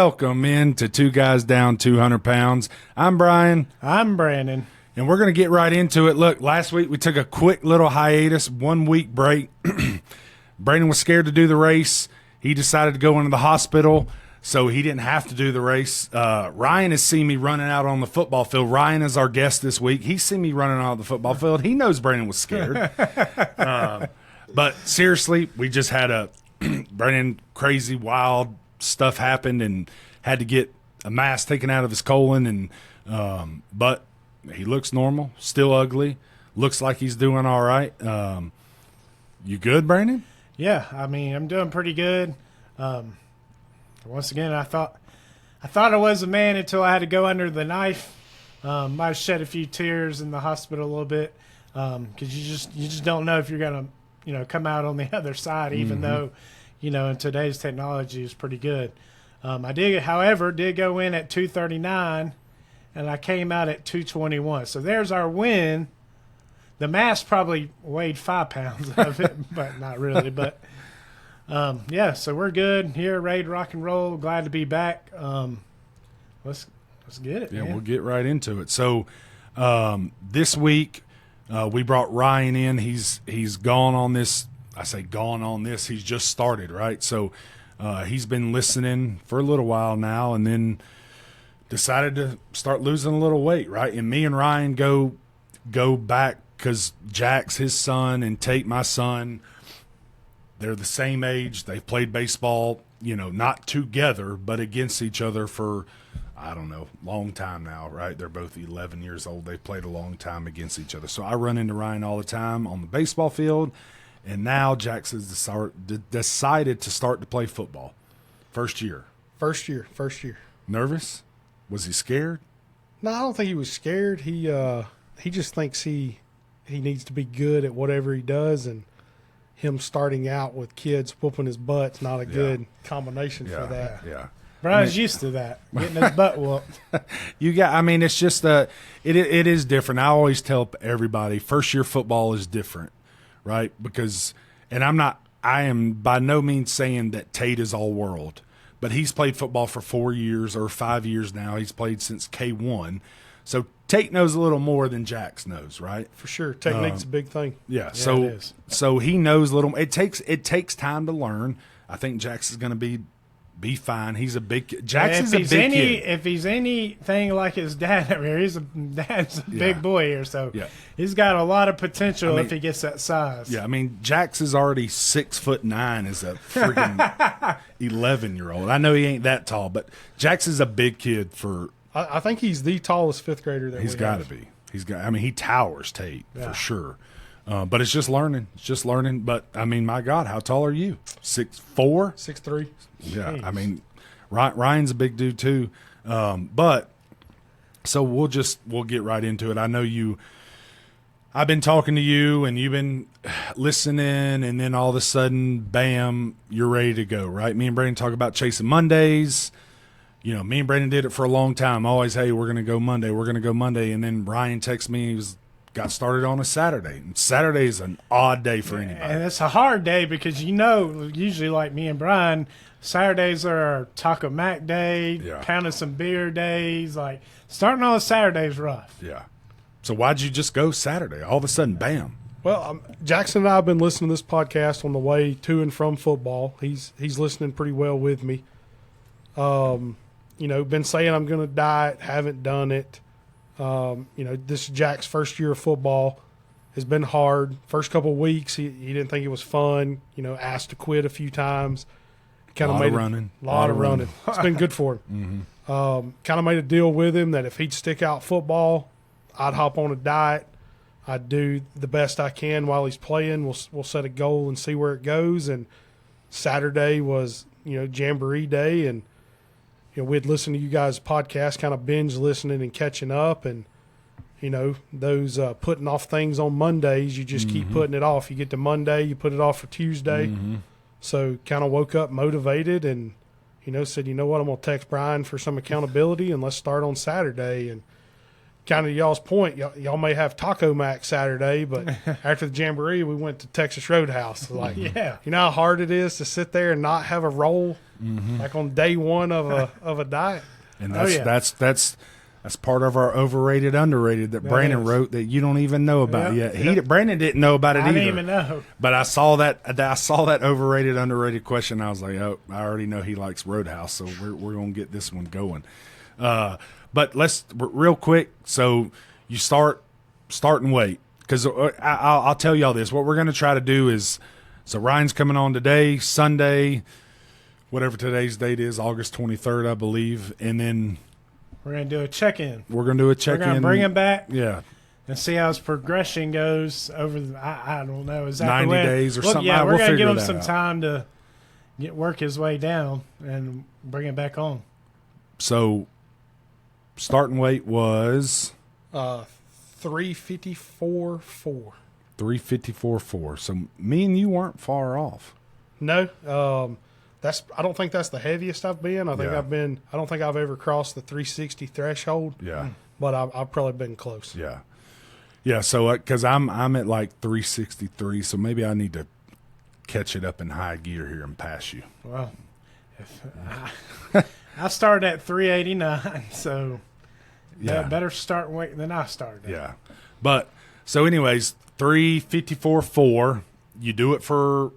welcome into Two Guys Down 200 Pounds. I'm Brian. I'm Brandon. And we're going to get right into it. Look, last week we took a quick little hiatus, 1 week break. Brandon was scared to do the race. He decided to go into the hospital, so he didn't have to do the race. Ryan has seen me running out on the football field. Ryan is our guest this week. He's seen me running out on the football field. He knows Brandon was scared. But seriously, we just had a Brandon crazy, wild stuff happened and had to get a mass taken out of his colon. And but he looks normal, still ugly, looks like he's doing all right. You good, Brandon? Yeah, I mean, I'm doing pretty good. Once again, I thought I was a man until I had to go under the knife. I shed a few tears in the hospital a little bit because you just don't know if you're gonna come out on the other side, even though in today's technology is pretty good. I did, however, go in at 239, and I came out at 221. So there's our win. The mass probably weighed 5 pounds of it, but not really. But yeah, so we're good here, ready to rock and roll. Glad to be back. Let's get it. Yeah, man. we'll get right into it. So this week we brought Ryan in. He's gone on this. I say gone on this. He's just started, right? So he's been listening for a little while now, and then decided to start losing a little weight, right? And me and Ryan go back because Jack's his son and Tate my son. They're the same age. They've played baseball, not together, but against each other for, I don't know, long time now, right? They're both 11 years old. They've played a long time against each other. So I run into Ryan all the time on the baseball field, and now Jax has decided to start to play football. First year. Nervous? Was he scared? No, I don't think he was scared. He just thinks he needs to be good at whatever he does, and him starting out with kids whooping his butt's not a good combination for that. Yeah. Brian's used to that, getting his butt whooped. It's just it is different. I always tell everybody, first year football is different, right? Because, and I am by no means saying that Tate is all world, but he's played football for 4 years or 5 years now. He's played since K1. So Tate knows a little more than Jax knows, right? For sure. Technique's a big thing. Yeah, it is. So he knows a little. It takes time to learn. I think Jax is going to be fine. He's a big kid. Jax is a big kid. If he's anything like his dad over here, dad's a big boy here, so he's got a lot of potential if he gets that size. Yeah, Jax is already 6'9" as a freaking 11-year-old. I know he ain't that tall, but Jax is a big kid for. I think he's the tallest fifth grader that he's got to be. He towers Tate for sure. But it's just learning. But my God, how tall are you? 6'4"? 6'3". Yeah, Jeez. Ryan's a big dude too. But so we'll get right into it. I know I've been talking to you and you've been listening, and then all of a sudden, bam, you're ready to go, right? Me and Brandon talk about chasing Mondays. Me and Brandon did it for a long time. Always, hey, we're going to go Monday. And then Ryan texted me. He got started on a Saturday. And Saturday is an odd day for anybody. And it's a hard day because, usually like me and Brian, Saturdays are our Taco Mac day, pounding some beer days. Like, starting on a Saturday is rough. Yeah. So why'd you just go Saturday? All of a sudden, bam. Well, Jackson and I have been listening to this podcast on the way to and from football. He's listening pretty well with me. Been saying I'm going to diet, haven't done it. This is Jack's first year of football. Has been hard. First couple of weeks, he didn't think it was fun. Asked to quit a few times. A lot of running. It's been good for him. Kind of made a deal with him that if he'd stick out football, I'd hop on a diet. I'd do the best I can while he's playing. We'll set a goal and see where it goes. And Saturday was, Jamboree Day, and we'd listen to you guys' podcast, kind of binge listening and catching up. And, those putting off things on Mondays, you just keep putting it off. You get to Monday, you put it off for Tuesday. So kind of woke up motivated and, said, I'm going to text Brian for some accountability and let's start on Saturday. And kind of y'all's point, y'all may have Taco Mac Saturday, but after the Jamboree, we went to Texas Roadhouse. Like, Yeah. you know how hard it is to sit there and not have a roll, like on day one of a diet. And Oh, yeah. that's part of our overrated, underrated that Brandon is. wrote that you don't even know about Yep, yet. Brandon didn't know about it I either. didn't even know. But I saw that overrated, underrated question. I was like, oh, I already know he likes Roadhouse, so we're gonna get this one going. But let's real quick. So you start and wait, because I'll tell y'all this. What we're gonna try to do is, so Ryan's coming on today, Sunday, whatever today's date is, August 23rd, I believe, and then We're going to do a check-in. we're gonna do a We're check-in. going to bring him back Yeah. and see how his progression goes over the, I don't know exactly 90 when. days or something. Yeah, We'll we're going to figure give him that some out. time to work his way down and bring him back on. So starting weight was 354.4. 354.4. So me and you weren't far off. No, I don't think that's the heaviest I've been. I think Yeah. I don't think I've ever crossed the 360 threshold. Yeah. But I've probably been close. Yeah. Yeah. So, because I'm at like 363, so maybe I need to catch it up in high gear here and pass you. Well, I started at 389, so Yeah. better start weight than I started. Yeah. But so, anyways, 354.4. You do it for.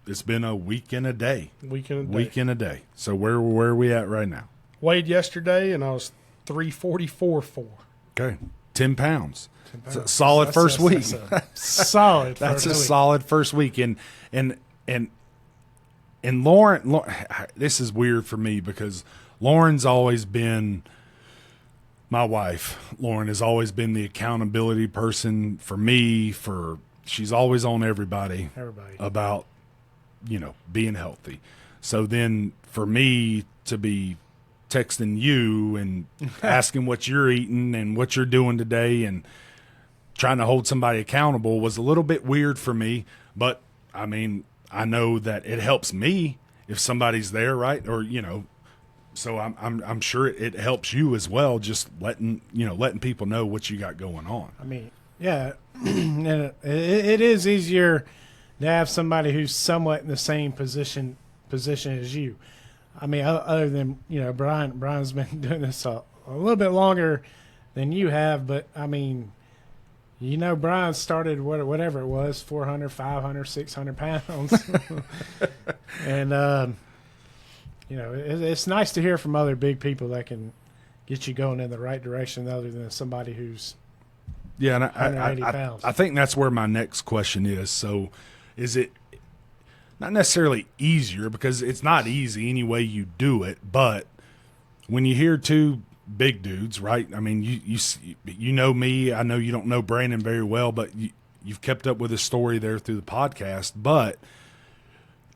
It's been a week and a day. Week and a day. Week and a day. So where are we at right now? Weighed yesterday, and I was 344.4. Okay. 10 pounds. It's a solid first week. Solid. That's first a week. solid first week. And Lauren, this is weird for me because Lauren's always been my wife. Lauren has always been the accountability person for me. She's always on everybody about being healthy. So then for me to be texting you and asking what you're eating and what you're doing today and trying to hold somebody accountable was a little bit weird for me. But I mean, I know that it helps me if somebody's there, right? Or so I'm sure it helps you as well. Just letting people know what you got going on. I mean, yeah, and it is easier to have somebody who's somewhat in the same position as you. I mean, other than Brian's been doing this a little bit longer than you have, but I mean, Brian started whatever it was, 400, 500, 600 pounds, and it's nice to hear from other big people that can get you going in the right direction, other than somebody who's 180 pounds. I think that's where my next question is. So, is it not necessarily easier, because it's not easy any way you do it, but when you hear two big dudes, right? I mean, you know me. I know you don't know Brandon very well, but you've kept up with his story there through the podcast. But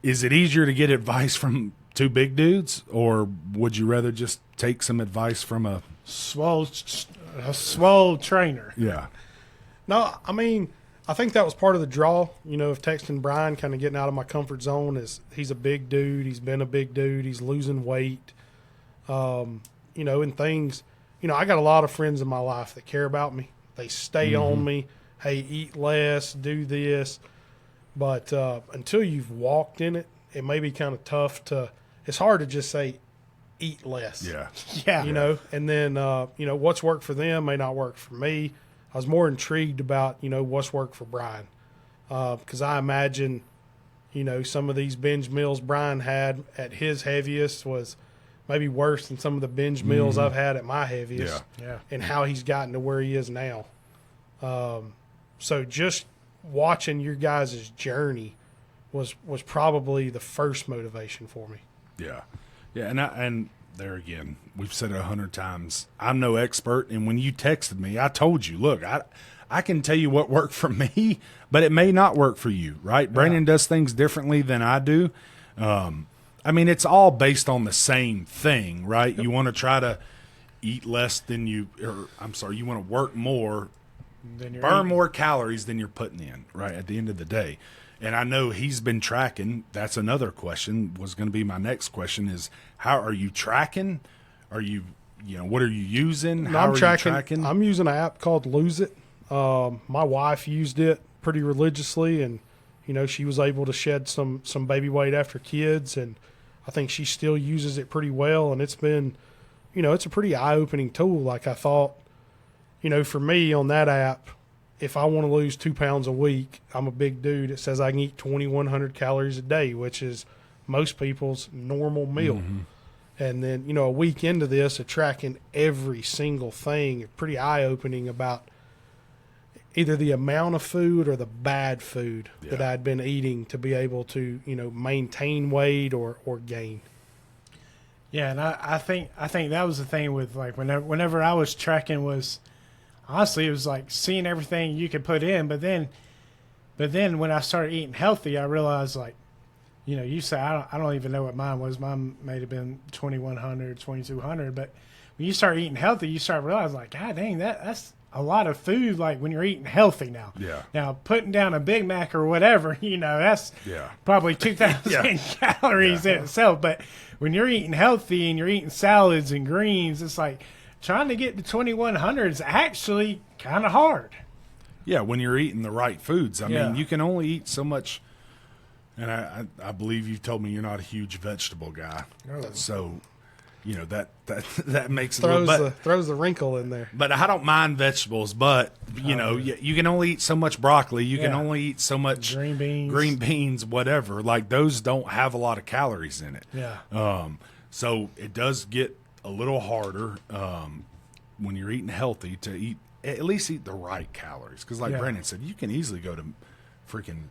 is it easier to get advice from two big dudes, or would you rather just take some advice from a swole trainer? Yeah. No, I mean, I think that was part of the draw, of texting Brian, kind of getting out of my comfort zone. Is he's a big dude. He's been a big dude. He's losing weight. And things, I got a lot of friends in my life that care about me. They stay on me. Hey, eat less, do this. But until you've walked in it, it may be kind of tough it's hard to just say, eat less. Yeah. Yeah. And then, what's worked for them may not work for me. I was more intrigued about, what's worked for Brian. Because I imagine, some of these binge meals Brian had at his heaviest was maybe worse than some of the binge meals I've had at my heaviest. Yeah. And how he's gotten to where he is now. So just watching your guys' journey was probably the first motivation for me. Yeah. Yeah. And there again, we've said it 100 times. I'm no expert. And when you texted me, I told you, look, I can tell you what worked for me, but it may not work for you, right? Brandon does things differently than I do. I mean, it's all based on the same thing, right? Yep. You want to try to eat less than you want to work more, burn more calories than you're putting in, right, at the end of the day. And I know he's been tracking. That's another question, was going to be my next question, is how are you tracking? Are you what are you using? No, How are you tracking? I'm using an app called Lose It. My wife used it pretty religiously, and she was able to shed some baby weight after kids, and I think she still uses it pretty well. And it's been, it's a pretty eye-opening tool. Like I thought, for me on that app, if I want to lose 2 pounds a week, I'm a big dude. It says I can eat 2,100 calories a day, which is most people's normal meal. Mm-hmm. And then, a week into this of tracking every single thing, pretty eye-opening about either the amount of food or the bad food that I'd been eating to be able to, maintain weight or gain. Yeah, and I think that was the thing with like whenever I was tracking was honestly it was like seeing everything you could put in, but then when I started eating healthy, I realized like, you say I don't even know what mine was. Mine may have been 2,100, 2,200, but when you start eating healthy, you start realizing like, God dang, that's a lot of food. Like when you're eating healthy now. Yeah. Now putting down a Big Mac or whatever, that's probably 2,000 calories in itself. But when you're eating healthy and you're eating salads and greens, it's like trying to get to 2,100 is actually kind of hard. Yeah, when you're eating the right foods. I mean, you can only eat so much. And I believe you told me you're not a huge vegetable guy. No. So, that makes a little bit. Throws the wrinkle in there. But I don't mind vegetables, but, you can only eat so much broccoli. You can only eat so much green beans, whatever. Like, those don't have a lot of calories in it. Yeah. So it does get a little harder when you're eating healthy to at least eat the right calories. Because like Brandon said, you can easily go to freaking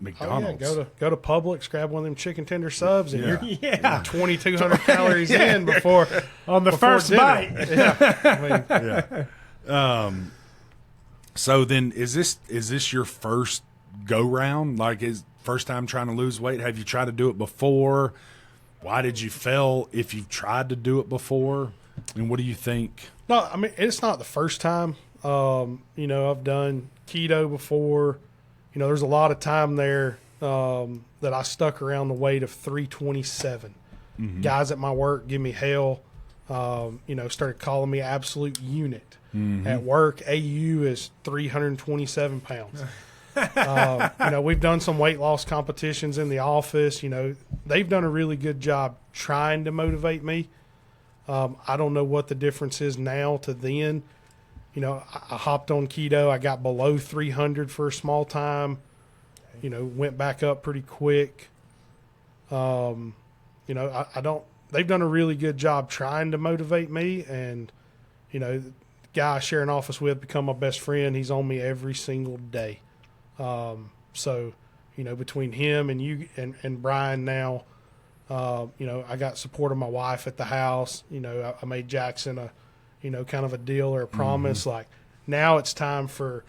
McDonald's. Go to Publix, grab one of them chicken tender subs, and you're 2,200 calories in before on the first dinner. Bite. So then, is this your first go round? Like, is first time trying to lose weight? Have you tried to do it before? Why did you fail? If you've tried to do it before, and what do you think? No, I mean it's not the first time. I've done keto before. There's a lot of time there that I stuck around the weight of 327. Mm-hmm. Guys at my work give me hell. Started calling me absolute unit. Mm-hmm. At work, AU is 327 pounds. We've done some weight loss competitions in the office. They've done a really good job trying to motivate me. I don't know what the difference is now to then. I hopped on keto. I got below 300 for a small time. Went back up pretty quick. I don't. They've done a really good job trying to motivate me, and the guy I share an office with become my best friend. He's on me every single day. So between him and you and Brian now, I got support of my wife at the house. I made Jackson a kind of a deal or a promise. Mm-hmm. Like, now it's time for,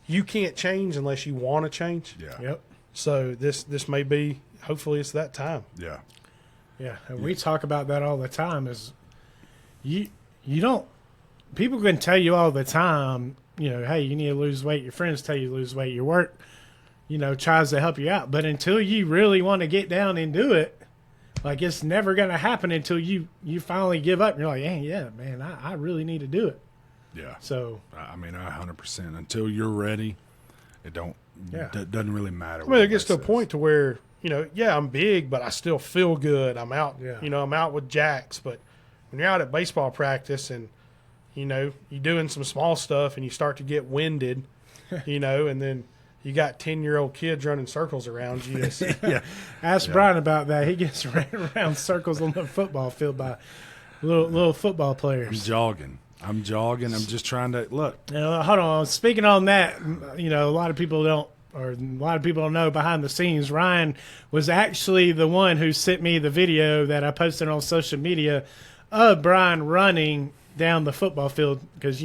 you can't change unless you want to change. Yeah. Yep. So this may be, hopefully it's that time. Yeah. Yeah. And we talk about that all the time is you don't, people can tell you all the time, hey, you need to lose weight. Your friends tell you to lose weight. Your work, tries to help you out. But until you really want to get down and do it, like, it's never going to happen until you finally give up. And you're like, hey, yeah, man, I really need to do it. Yeah. So, I mean, 100%. Until you're ready, it doesn't really matter. I mean, it gets to a point to where, I'm big, but I still feel good. I'm out, I'm out with Jax. But when you're out at baseball practice and, you're doing some small stuff and you start to get winded, and then you got 10-year-old kids running circles around you. Ask Brian about that. He gets ran around circles on the football field by little football players. I'm jogging. I'm just trying to look. Hold on. Speaking on that, a lot of people don't know behind the scenes. Ryan was actually the one who sent me the video that I posted on social media of Brian running down the football field because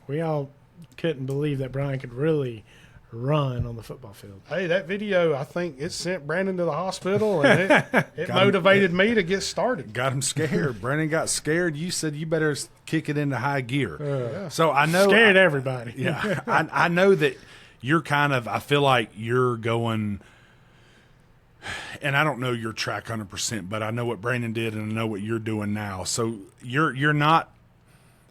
we all couldn't believe that Brian could really run on the football field. Hey, that video, I think it sent Brandon to the hospital, and it motivated me to get started. Got him scared. Brandon got scared. You said you better kick it into high gear. So I know scared everybody. Yeah, I know that you're I feel like you're going, and I don't know your track 100%, but I know what Brandon did, and I know what you're doing now. So you're not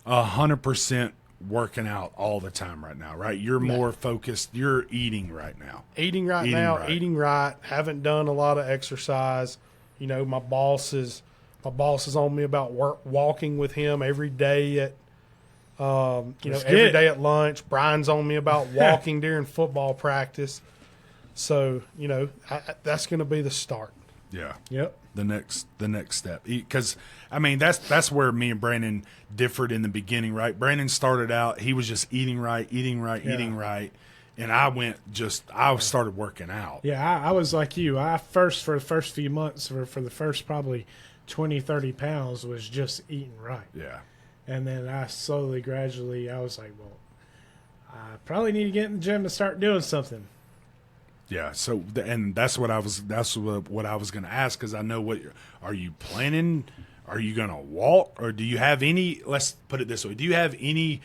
100% working out all the time right now, right? You're more focused. You're eating right now. Eating right. Haven't done a lot of exercise. You know, my boss is on me about walking with him every day at every day at lunch. Brian's on me about walking during football practice. So, you know, that's going to be the start. Yeah. Yep. The next step. Because, I mean, that's where me and Brandon differed in the beginning, right? Brandon started out, he was just eating right. And I started working out. Yeah, I was like you. For the first few months, for the first probably 20, 30 pounds, was just eating right. Yeah. And then gradually, I was like, well, I probably need to get in the gym and start doing something. Yeah. So, and that's what I was going to ask, because I know are you planning? Are you going to walk, or do you have any? Let's put it this way: do you have any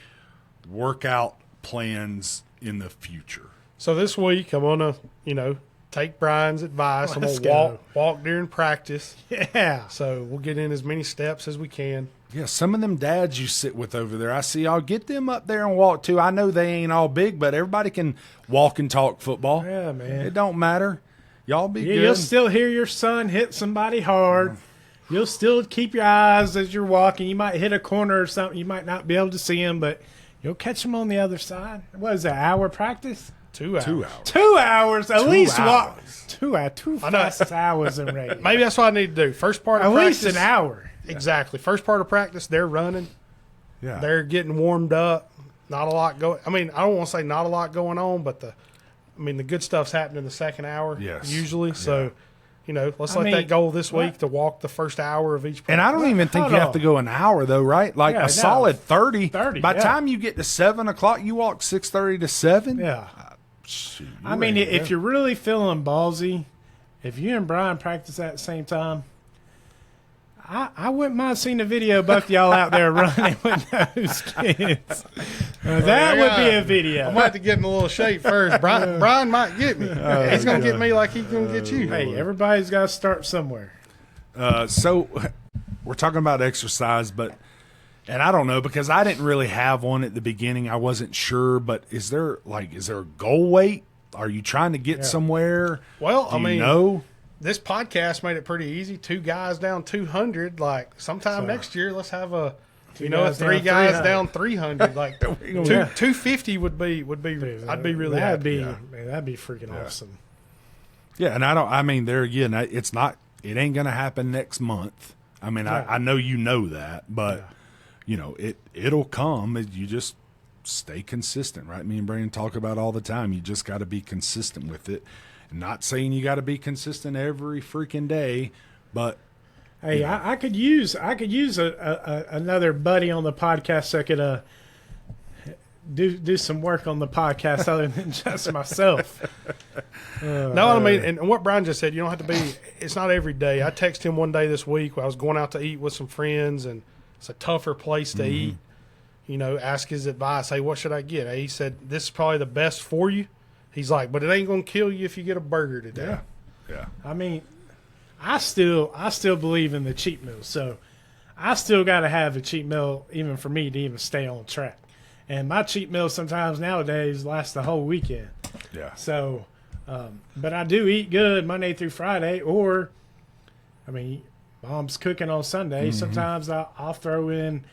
workout plans in the future? So this week, I'm gonna, take Brian's advice. I'm Let's gonna walk during practice. Yeah. So we'll get in as many steps as we can. Yeah, some of them dads you sit with over there, I see y'all get them up there and walk too. I know they ain't all big, but everybody can walk and talk football. Yeah, man. It don't matter. Y'all be good. You'll still hear your son hit somebody hard. You'll still keep your eyes as you're walking. You might hit a corner or something. You might not be able to see him, but you'll catch him on the other side. What is that, hour practice? 2 hours. 2 hours. 2 hours. At 2 least hours. walk. 2 hours. 2 fast hours in radio. Maybe that's what I need to do. First part of At practice. least an hour. Exactly. First part of practice, they're running. Yeah. They're getting warmed up. Not a lot going. I mean, I don't want to say not a lot going on, but the good stuff's happening in the second hour. Yes. Usually. So, let's I let mean, that goal this week to walk the first hour of each practice. And I don't even think Hold you have on. to go an hour, though, right? Like Yeah, no. solid 30. 30, By the yeah. time you get to 7 o'clock, you walk 6:30 to 7. Yeah. Shoot, you I mean, ready to if go. you're really feeling ballsy, if you and Brian practice at the same time, I wouldn't mind seeing a video of both y'all out there running with those kids. That would be a video. I'm going to have to get in a little shape first. Brian might get me. He's going to get me like he's going to get you. Hey, everybody's got to start somewhere. So we're talking about exercise, and I don't know, because I didn't really have one at the beginning. I wasn't sure, but is there a goal weight? Are you trying to get somewhere? Well, Do you know? This podcast made it pretty easy. 2 guys down 200. Like sometime next year, let's have a 3 guys down 300. Like 250 would be. I'd be really happy. That'd be freaking awesome. Yeah, and there again, it ain't going to happen next month. I mean, I know you know that, but it'll come. You just stay consistent, right? Me and Brandon talk about all the time. You just got to be consistent with it. Not saying you got to be consistent every freaking day, but hey, I could use another buddy on the podcast that could do some work on the podcast other than just myself. And what Brian just said, you don't have to be. It's not every day. I texted him one day this week. I was going out to eat with some friends, and it's a tougher place to eat. Ask his advice. Hey, what should I get? He said, this is probably the best for you. He's like, but it ain't going to kill you if you get a burger today. Yeah. I mean, I still believe in the cheat meal, so I still got to have a cheat meal even for me to even stay on track. And my cheat meal sometimes nowadays lasts the whole weekend. Yeah. So, but I do eat good Monday through Friday, or, Mom's cooking on Sunday. Sometimes I'll throw in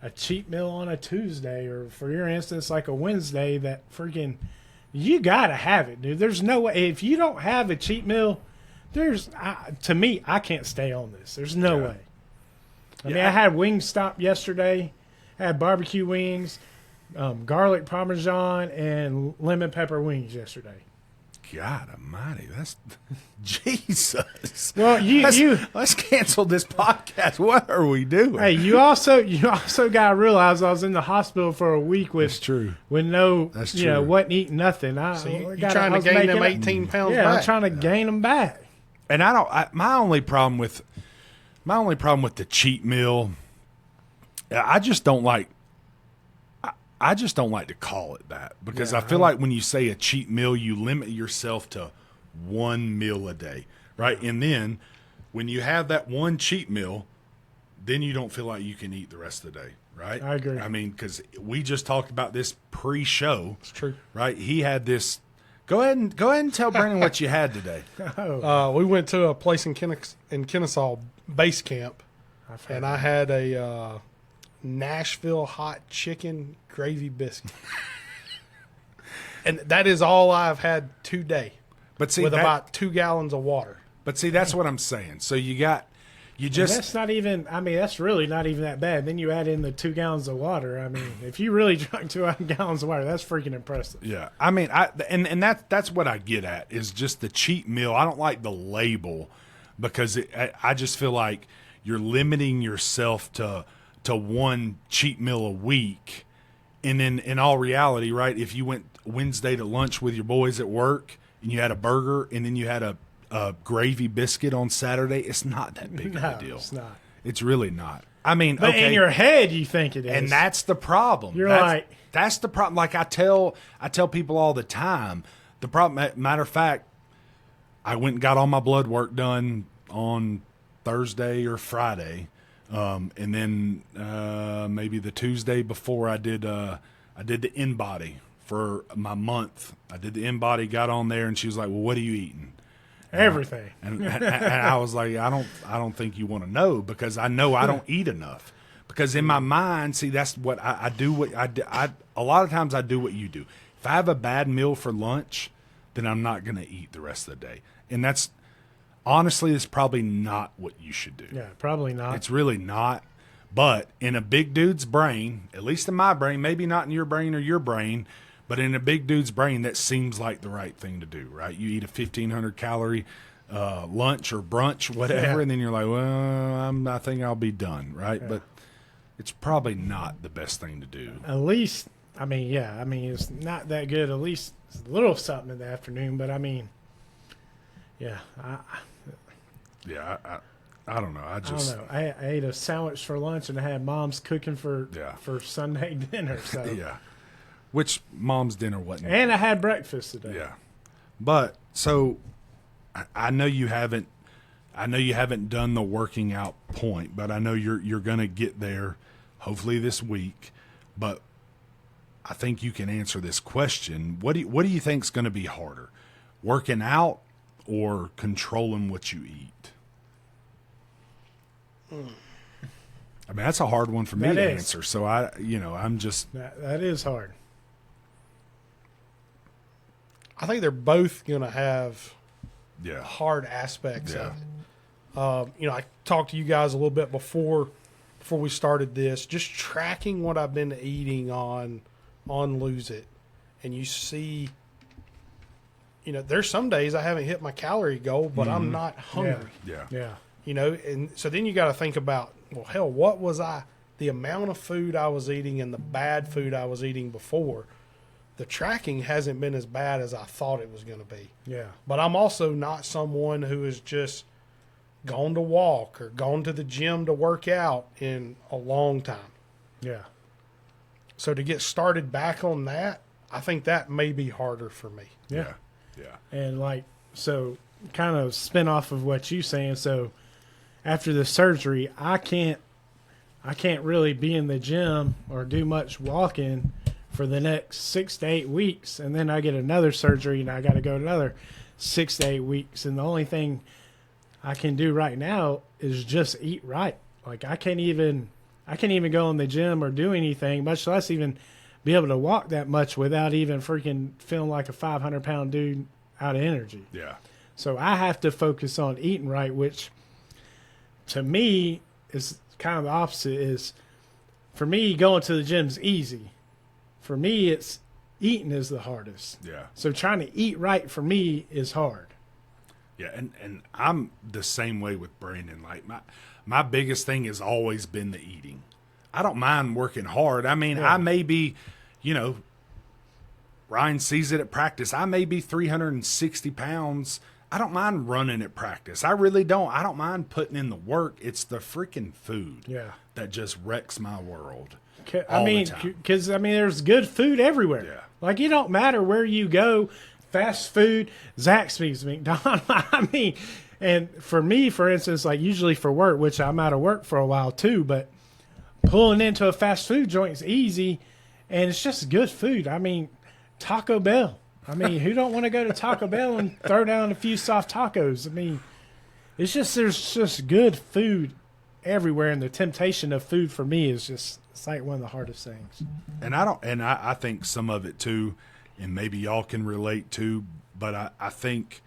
a cheat meal on a Tuesday, or for your instance, like a Wednesday that freaking – you got to have it, dude. There's no way. If you don't have a cheat meal, to me, I can't stay on this. There's no way. I mean, I had Wingstop yesterday. I had barbecue wings, garlic parmesan, and lemon pepper wings yesterday. God almighty, that's Jesus. Well, let's cancel this podcast. What are we doing? Hey, you also got to realize I was in the hospital for a week That's true. with wasn't eating nothing. So you're trying to gain them 18 pounds back. I'm trying to gain them back. And my only problem with the cheat meal, I just don't like to call it that, because I feel like when you say a cheat meal, you limit yourself to one meal a day, right? And then when you have that one cheat meal, then you don't feel like you can eat the rest of the day, right? I agree. I mean, because we just talked about this pre-show. It's true. Right? He had this. Go ahead and tell Brandon what you had today. We went to a place in Kennesaw base camp, and I had a Nashville hot chicken gravy biscuit. And that is all I've had today. But see, with about 2 gallons of water. But see, that's what I'm saying. So you that's not even. I mean, that's really not even that bad. Then you add in the 2 gallons of water. I mean, if you really drank 2 gallons of water, that's freaking impressive. Yeah, I mean, that's what I get at is just the cheat meal. I don't like the label because I just feel like you're limiting yourself to one cheat meal a week, and then in all reality, right? If you went Wednesday to lunch with your boys at work and you had a burger and then you had a gravy biscuit on Saturday, it's not that big of a deal. It's not. It's really not. I mean, but okay, in your head, you think it is, and that's the problem. That's the problem. Like I tell people all the time. The problem, matter of fact, I went and got all my blood work done on Thursday or Friday, and then maybe the Tuesday before I did the in-body for my month. I did the in-body, got on there, and she was like, "Well, what are you eating?" Everything. And I was like, I don't think you want to know because I know I don't eat enough. Because in my mind, see, that's what I do. A lot of times I do what you do. If I have a bad meal for lunch, then I'm not going to eat the rest of the day. And that's honestly, it's probably not what you should do. Yeah, probably not. It's really not. But in a big dude's brain, at least in my brain, maybe not in your brain or your brain, but in a big dude's brain, that seems like the right thing to do, right? You eat a 1,500 calorie lunch or brunch, whatever, and then you're like, well, I think I'll be done, right? Yeah. But it's probably not the best thing to do. At least, I mean, it's not that good. At least it's a little something in the afternoon, but I mean, yeah. I don't know. I don't know. I ate a sandwich for lunch and I had Mom's cooking for Sunday dinner. So yeah. Which Mom's dinner wasn't. And I had breakfast today. Yeah. But so I know you haven't done the working out point, but I know you're going to get there hopefully this week. But I think you can answer this question. What do you think is going to be harder? Working out or controlling what you eat? I mean, that's a hard one for me to answer. So I'm just that is hard. I think they're both going to have hard aspects of it. I talked to you guys a little bit before we started this, just tracking what I've been eating on Lose It. And you see, there's some days I haven't hit my calorie goal, but I'm not hungry. Yeah. And so then you got to think about, well, hell, what was the amount of food I was eating and the bad food I was eating before. The tracking hasn't been as bad as I thought it was going to be. Yeah. But I'm also not someone who has just gone to walk or gone to the gym to work out in a long time. Yeah. So to get started back on that, I think that may be harder for me. Yeah. And so kind of spin off of what you're saying. So after the surgery, I can't really be in the gym or do much walking for the next 6 to 8 weeks, and then I get another surgery and I got to go another 6 to 8 weeks. And the only thing I can do right now is just eat right. Like I can't even go in the gym or do anything, much less even be able to walk that much without even freaking feeling like a 500-pound dude out of energy. Yeah. So I have to focus on eating right, which to me is kind of the opposite. Is for me, going to the gym's easy. For me, it's eating is the hardest. Yeah. So trying to eat right for me is hard. Yeah, and I'm the same way with Brandon. Like my biggest thing has always been the eating. I don't mind working hard. I mean, I may be, Ryan sees it at practice. I may be 360 pounds. I don't mind running at practice. I really don't. I don't mind putting in the work. It's the freaking food that just wrecks my world. Because there's good food everywhere. Yeah. Like, it don't matter where you go, fast food, Zaxby's, McDonald's. And for me, for instance, like usually for work, which I'm out of work for a while too, but pulling into a fast food joint is easy, and it's just good food. I mean, Taco Bell. I mean, who don't want to go to Taco Bell and throw down a few soft tacos? I mean, there's just good food everywhere, and the temptation of food for me is just it's like one of the hardest things. And I think some of it too, and maybe y'all can relate to, but I think,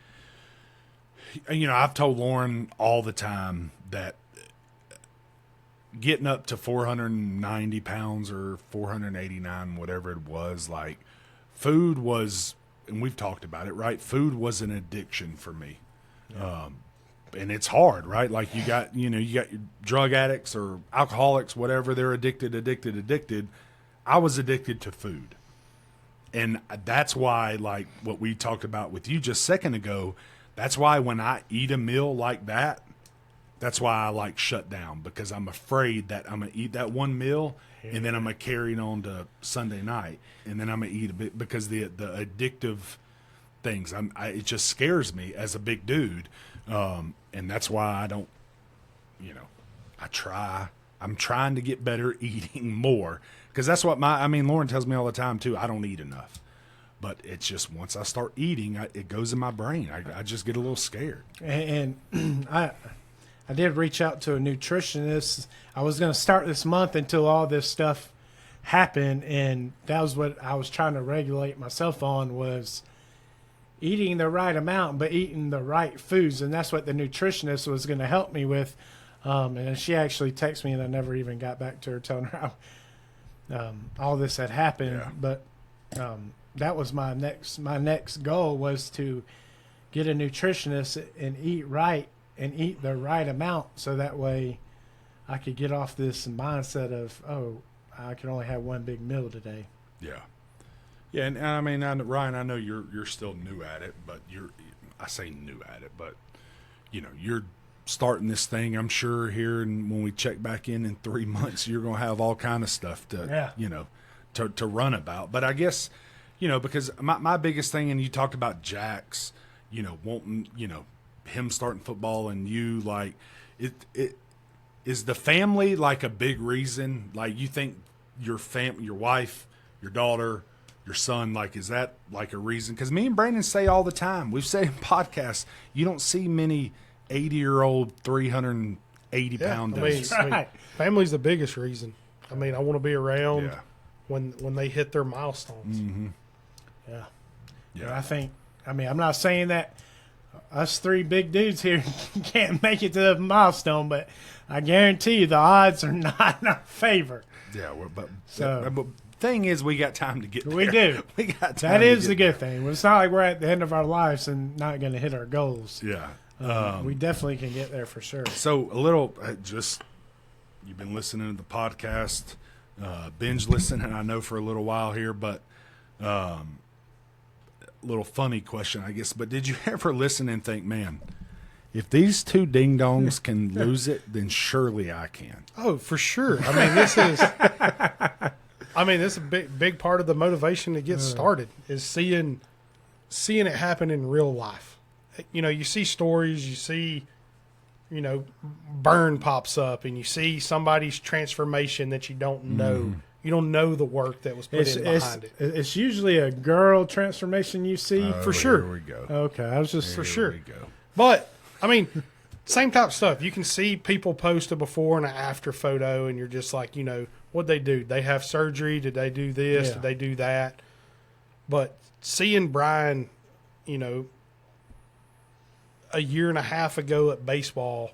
I've told Lauren all the time that getting up to 490 pounds or 489, whatever it was, like food was, and we've talked about it, right? Food was an addiction for me. Yeah. And it's hard, right? Like you got your drug addicts or alcoholics, whatever, they're addicted. I was addicted to food. And that's why, like what we talked about with you just a second ago, that's why when I eat a meal like that, that's why I like shut down, because I'm afraid that I'm going to eat that one meal and then I'm going to carry it on to Sunday night. And then I'm going to eat a bit because the addictive things, it just scares me as a big dude. And that's why I don't, I'm trying to get better eating more, because that's what Lauren tells me all the time too. I don't eat enough, but it's just once I start eating, it goes in my brain. I just get a little scared. And I did reach out to a nutritionist. I was going to start this month until all this stuff happened, and that was what I was trying to regulate myself on, was eating the right amount, but eating the right foods. And that's what the nutritionist was going to help me with. And she actually texted me, and I never even got back to her telling her how all this had happened. Yeah. But that was my next goal, was to get a nutritionist and eat right and eat the right amount, so that way I could get off this mindset of, I can only have one big meal today. Yeah. Yeah, and Ryan, I know you're still new at it, but I say new at it, but you're starting this thing, I'm sure, here, and when we check back in 3 months, you're going to have all kind of stuff to to run about. But I guess because my biggest thing, and you talked about Jax, wanting him starting football, and you, like, it is the family like a big reason? Like, you think your wife, your daughter, your son, like, is that like a reason? Because me and Brandon say all the time, we've said in podcasts, you don't see many 80-year-old 380-pound dudes. Family's the biggest reason. I want to be around when they hit their milestones. Mm-hmm. Yeah. And I'm not saying that us three big dudes here can't make it to the milestone, but I guarantee you the odds are not in our favor. Yeah, but thing is, we got time to get there. We do. We got time. That is the good thing. It's not like we're at the end of our lives and not going to hit our goals. Yeah. We definitely can get there for sure. So a little, you've been listening to the podcast, binge listening, I know, for a little while here, but little funny question, I guess. But did you ever listen and think, man, if these two ding-dongs can lose it, then surely I can? Oh, for sure. This is a big part of the motivation to get started, is seeing it happen in real life. You see stories, you see, burn pops up, and you see somebody's transformation that you don't know. Mm. You don't know the work that was put in behind it. It's usually a girl transformation you see. For sure. Here we go. Okay, I was just... For sure. Here we go. But, same type of stuff. You can see people post a before and an after photo, and you're just like, what'd they do? They have surgery? Did they do this? Yeah. Did they do that? But seeing Brian, a year and a half ago at baseball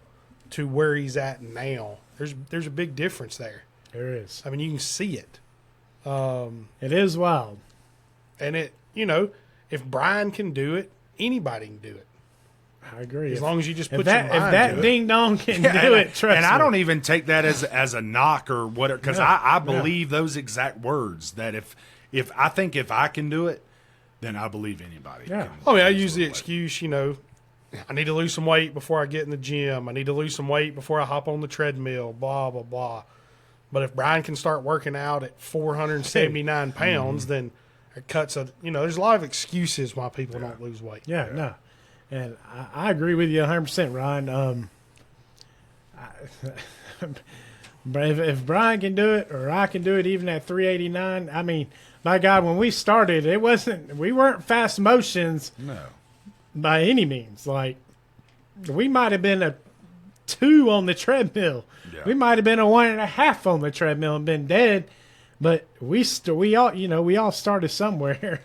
to where he's at now, there's a big difference there. There is. You can see it. It is wild. And if Brian can do it, anybody can do it. I agree. As long as you just put your mind to it. If that ding dong can do it, trust me. And I don't even take that as a knock or whatever, because I believe those exact words, that if I can do it, then I believe anybody can. I use the excuse, I need to lose some weight before I get in the gym. I need to lose some weight before I hop on the treadmill, blah, blah, blah. But if Brian can start working out at 479 pounds, then it cuts there's a lot of excuses why people don't lose weight. No. And I agree with you 100%, Ryan. But if Brian can do it, or I can do it, even at 389, I mean, my God, when we started, we weren't fast motions by any means. Like, we might have been a 2 on the treadmill. Yeah. We might have been a 1.5 on the treadmill and been dead. But we all started somewhere.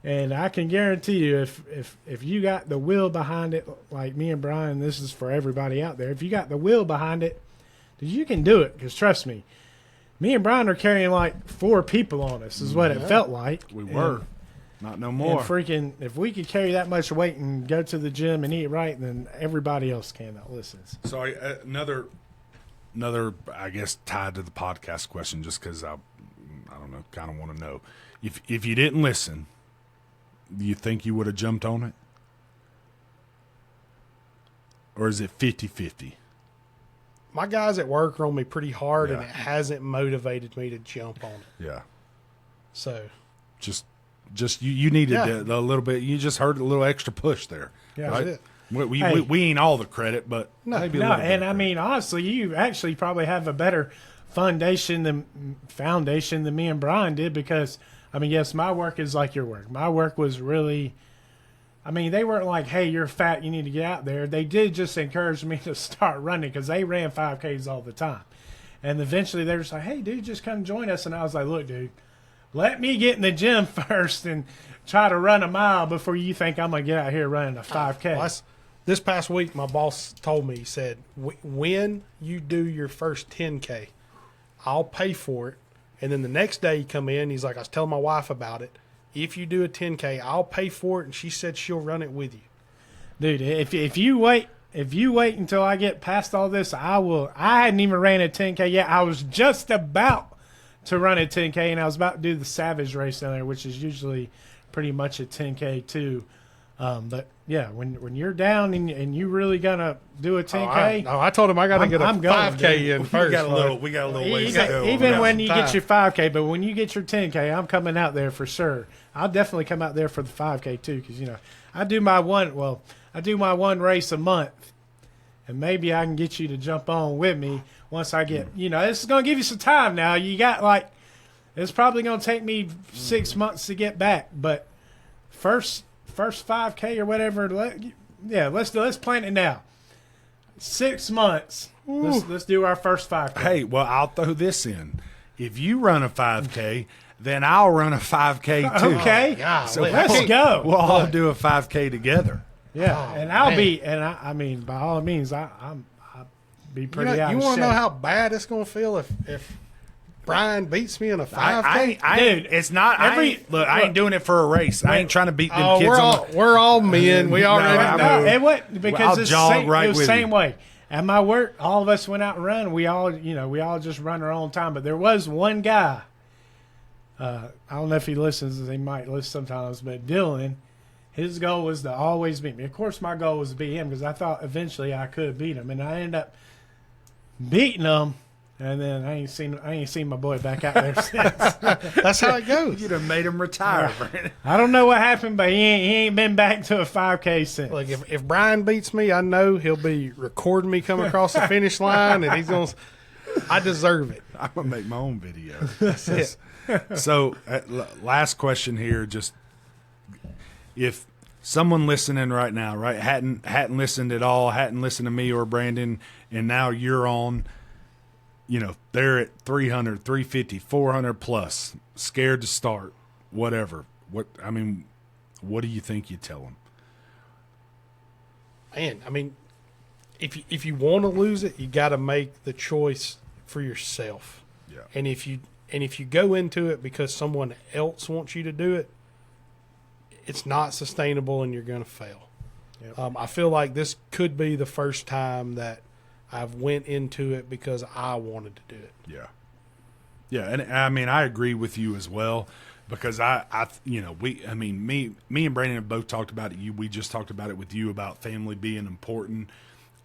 And I can guarantee you, if you got the will behind it, like me and Brian, this is for everybody out there. If you got the will behind it, you can do it. Because trust me, me and Brian are carrying like 4 people on us, is what it felt like. We were. Not no more. And freaking, if we could carry that much weight and go to the gym and eat right, then everybody else can that listens. So another, I guess, tied to the podcast question, just because I don't know, kind of want to know. If you didn't listen, do you think you would have jumped on it? Or is it 50-50? My guys at work are on me pretty hard, and it hasn't motivated me to jump on it. Yeah. So. Just you needed a little bit. You just heard a little extra push there. Yeah, right? That's it. We ain't all the credit, but maybe a little bit. And I mean, honestly, you actually probably have a better foundation than me and Brian did, because I mean, yes, my work is like your work. My work was really, I mean, they weren't like, hey, you're fat, you need to get out there. They did just encourage me to start running, because they ran 5Ks all the time. And eventually they were just like, hey, dude, just come join us. And I was like, look, dude, let me get in the gym first and try to run a mile before you think I'm going to get out here running a 5K. Well, this past week, my boss told me, he said, when you do your first 10K, I'll pay for it. And then the next day you come in, he's like, I was telling my wife about it. If you do a 10K, I'll pay for it. And she said she'll run it with you. Dude, if you wait until I get past all this, I will. I hadn't even ran a 10K yet. I was just about to run a 10K, and I was about to do the Savage race down there, which is usually pretty much a 10K too. But yeah, when you're down and you really gonna do a 10K, I told him I got to get a 5K in first. We got a little ways to go. Even when you get your 5K, but when you get your 10K, I'm coming out there for sure. I'll definitely come out there for the 5K too, because I do my one race a month, and maybe I can get you to jump on with me once I get. This is gonna give you some time now. You got it's probably gonna take me 6 months to get back, but first 5K or whatever. Let's plan it now. 6 months. Let's do our first 5K. Hey, well, I'll throw this in. If you run a 5K, then I'll run a 5K too. Okay, so let's go. We'll all do a 5K together. Yeah, and I'll be, and I mean, by all means, I'll be pretty out. You want to know how bad it's going to feel if Brian beats me in a 5K? Dude, it's not. I ain't doing it for a race. I ain't trying to beat them kids. We're all men. We already know. It wasn't, because it's the same way. At my work, all of us went out and run. We all just run our own time. But there was one guy. I don't know if he listens. He might listen sometimes. But Dylan, his goal was to always beat me. Of course, my goal was to beat him, because I thought eventually I could beat him, and I ended up beating him. And then I ain't seen my boy back out there since. That's how it goes. You'd have made him retire, Brandon. I don't know what happened, but he ain't been back to a 5K since. Look, if Brian beats me, I know he'll be recording me coming across the finish line, and he's going to – I deserve it. I'm going to make my own video. That's it. So, last question here, just if someone listening right now, right, hadn't listened at all, hadn't listened to me or Brandon, and now you're on – they're at 300, 350, 400 plus, scared to start, whatever. What do you think you tell them? Man, I mean, if you want to lose it, you got to make the choice for yourself. Yeah. And if you go into it because someone else wants you to do it, it's not sustainable and you're going to fail. Yep. I feel like this could be the first time that I've went into it because I wanted to do it. Yeah. Yeah, and I mean, I agree with you as well, because me and Brandon have both talked about it. We just talked about it with you about family being important.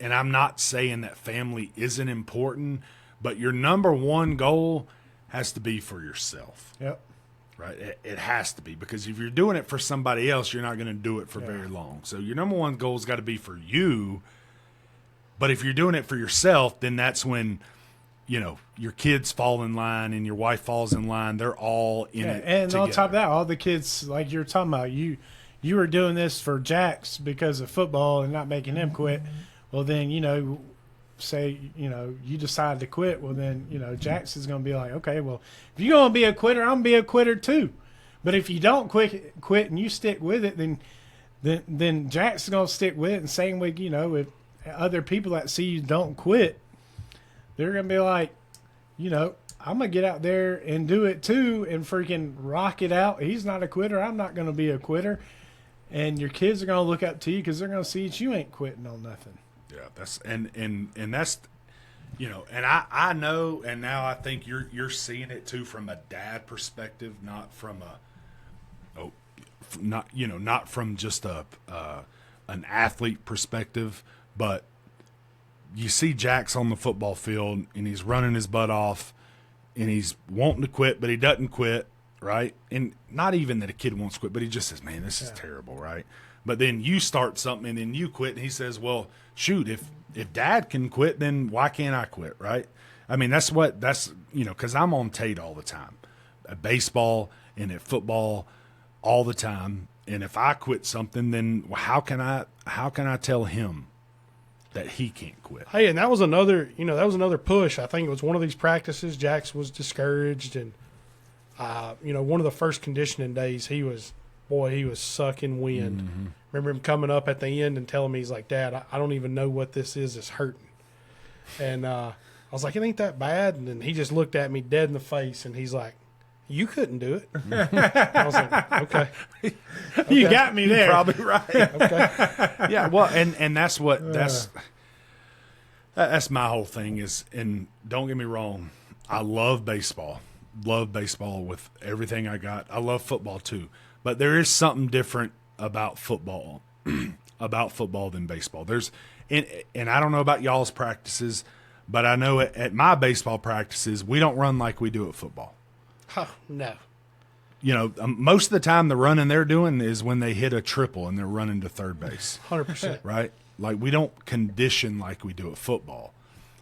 And I'm not saying that family isn't important, but your number one goal has to be for yourself. Yep. right? It has to be, because if you're doing it for somebody else, you're not going to do it for very long. So your number one goal's got to be for you. But if you're doing it for yourself, then that's when, you know, your kids fall in line and your wife falls in line. They're all in it and together. on top of that, all the kids, like you're talking about, you were doing this for Jax because of football and not making him quit. Well, then, you know, say, you know, you decide to quit. Well, then, you know, Jax is going to be like, okay, well, if you're going to be a quitter, I'm going to be a quitter too. But if you don't quit and you stick with it, then Jax is going to stick with it. And same with, you know, if other people that see you don't quit, they're going to be like, you know, I'm going to get out there and do it too and freaking rock it out. He's not a quitter. I'm not going to be a quitter. And your kids are going to look up to you because they're going to see that you ain't quitting on nothing. Yeah, that's and that's, you know, and I know, and now I think you're seeing it too from a dad perspective, not from not from just an athlete perspective, but you see Jax on the football field and he's running his butt off and he's wanting to quit, but he doesn't quit, right? And not even that a kid wants to quit, but he just says, man, this is terrible, right? But then you start something and then you quit, and he says, well, shoot, if dad can quit, then why can't I quit, right? I mean, that's you know, because I'm on Tate all the time, at baseball and at football all the time. And if I quit something, then how can I tell him that he can't quit? Hey, and that was another push. I think it was one of these practices. Jax was discouraged, and you know, one of the first conditioning days, he was sucking wind. Mm-hmm. Remember him coming up at the end and telling me, he's like, Dad, I don't even know what this is. It's hurting. And I was like, it ain't that bad. And then he just looked at me dead in the face, and he's like, you couldn't do it. I was like, okay. You got me there. You're probably right. Okay. Yeah, well, and that's my whole thing is, and don't get me wrong, I love baseball with everything I got. I love football too, but there is something different about football than baseball. And I don't know about y'all's practices, but I know at my baseball practices, we don't run like we do at football. Huh, no. You know, most of the time the running they're doing is when they hit a triple and they're running to third base. 100%. Right? Like, we don't condition like we do at football.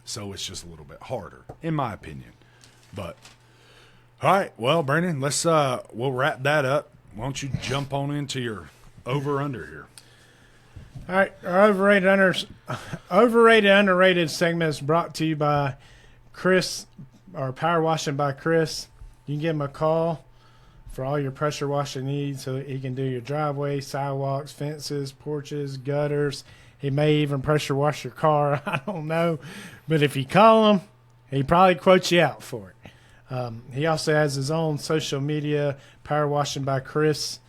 So it's just a little bit harder, in my opinion. But, all right. Well, Brandon, we'll wrap that up. Why don't you jump on into your over-under here? All right, our overrated, underrated segment is brought to you by Chris, or Power Washing by Chris. You can give him a call for all your pressure washing needs, so he can do your driveway, sidewalks, fences, porches, gutters. He may even pressure wash your car. I don't know, but if you call him, he probably quotes you out for it. He also has his own social media, Power Washing by Chris,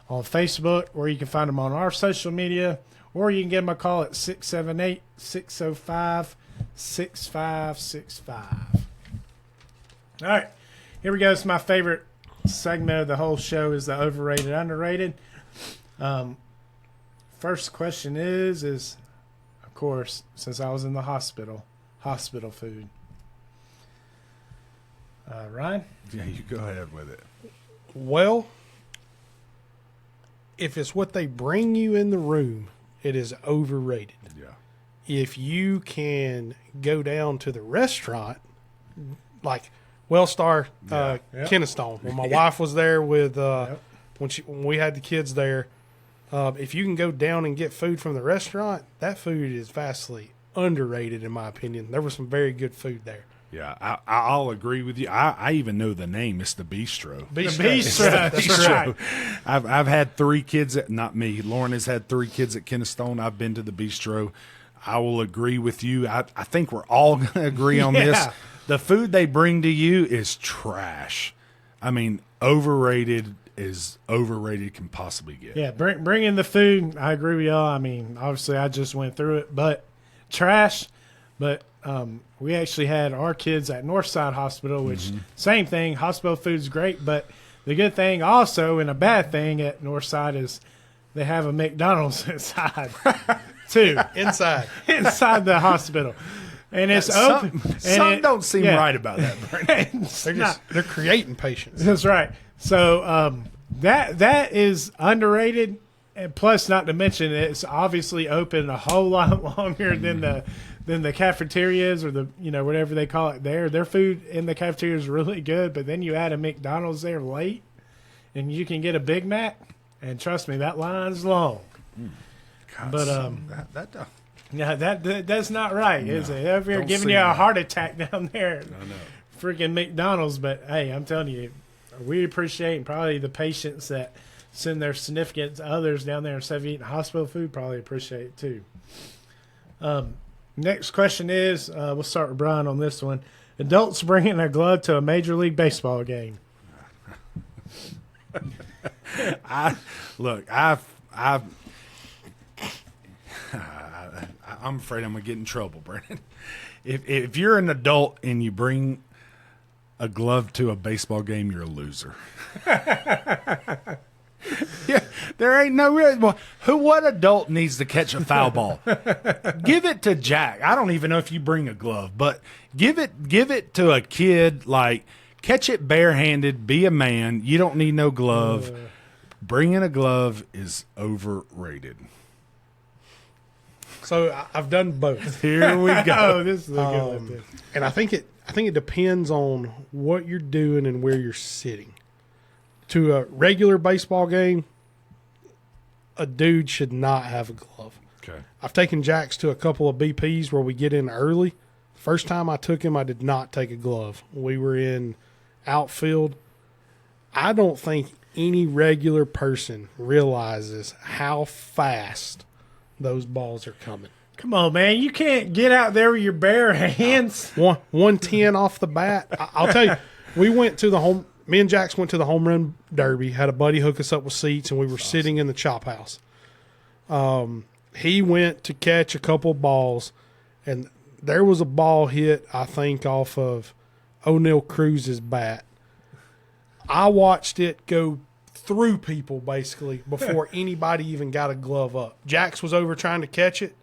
on Facebook, or you can find him on our social media, or you can give him a call at 678-605-6565. All right, here we go. It's my favorite segment of the whole show, is the overrated, underrated. First question is, of course, since I was in the hospital food. Ryan? Yeah, you go ahead with it. Well, if it's what they bring you in the room, it is overrated. Yeah. If you can go down to the restaurant, like Wellstar, Kennestone, when my wife was there with when we had the kids there, if you can go down and get food from the restaurant, that food is vastly underrated, in my opinion. There was some very good food there. Yeah, I'll agree with you. I even know the name. It's the Bistro. The Bistro. That's right. I've had 3 kids not me. Lauren has had 3 kids at Kennestone. I've been to the Bistro. I will agree with you. I think we're all going to agree on this. The food they bring to you is trash. I mean, overrated as overrated can possibly get. Yeah, bring in the food. I agree with y'all. I mean, obviously I just went through it, but trash. But we actually had our kids at Northside Hospital, which same thing. Hospital food's great, but the good thing also and a bad thing at Northside is they have a McDonald's inside too. Inside the hospital. And it's open. Some don't seem right about that, Brandon. They're creating patients. That's right. So that is underrated, and plus, not to mention, it's obviously open a whole lot longer than the cafeterias or the whatever they call it there. Their food in the cafeteria is really good, but then you add a McDonald's there late, and you can get a Big Mac, and trust me, that line's long. God, But yeah, that's not right, is it? Over here don't giving see you a that. heart attack down there. I know. Freaking McDonald's, but hey, I'm telling you, we appreciate probably the patients that send their significant others down there instead of eating hospital food. Probably appreciate it too. Next question is, we'll start with Brian on this one. Adults bringing a glove to a Major League Baseball game. I'm afraid I'm gonna get in trouble, Brandon. If you're an adult and you bring a glove to a baseball game, you're a loser. Yeah, there ain't no real. Well, what adult needs to catch a foul ball? Give it to Jack. I don't even know if you bring a glove, but give it to a kid. Like, catch it barehanded. Be a man. You don't need no glove. Bringing a glove is overrated. So I've done both. Here we go. Oh, this is a good one. And I think it depends on what you're doing and where you're sitting. To a regular baseball game, a dude should not have a glove. Okay. I've taken Jax to a couple of BPs where we get in early. First time I took him, I did not take a glove. We were in outfield. I don't think any regular person realizes how fast those balls are coming. Come on, man. You can't get out there with your bare hands. 110 off the bat. I'll tell you, me and Jax went to the home run derby, had a buddy hook us up with seats, and we were sitting in the chop house. He went to catch a couple balls, and there was a ball hit, I think, off of O'Neal Cruz's bat. I watched it go through people, basically, before anybody even got a glove up. Jax was over trying to catch it.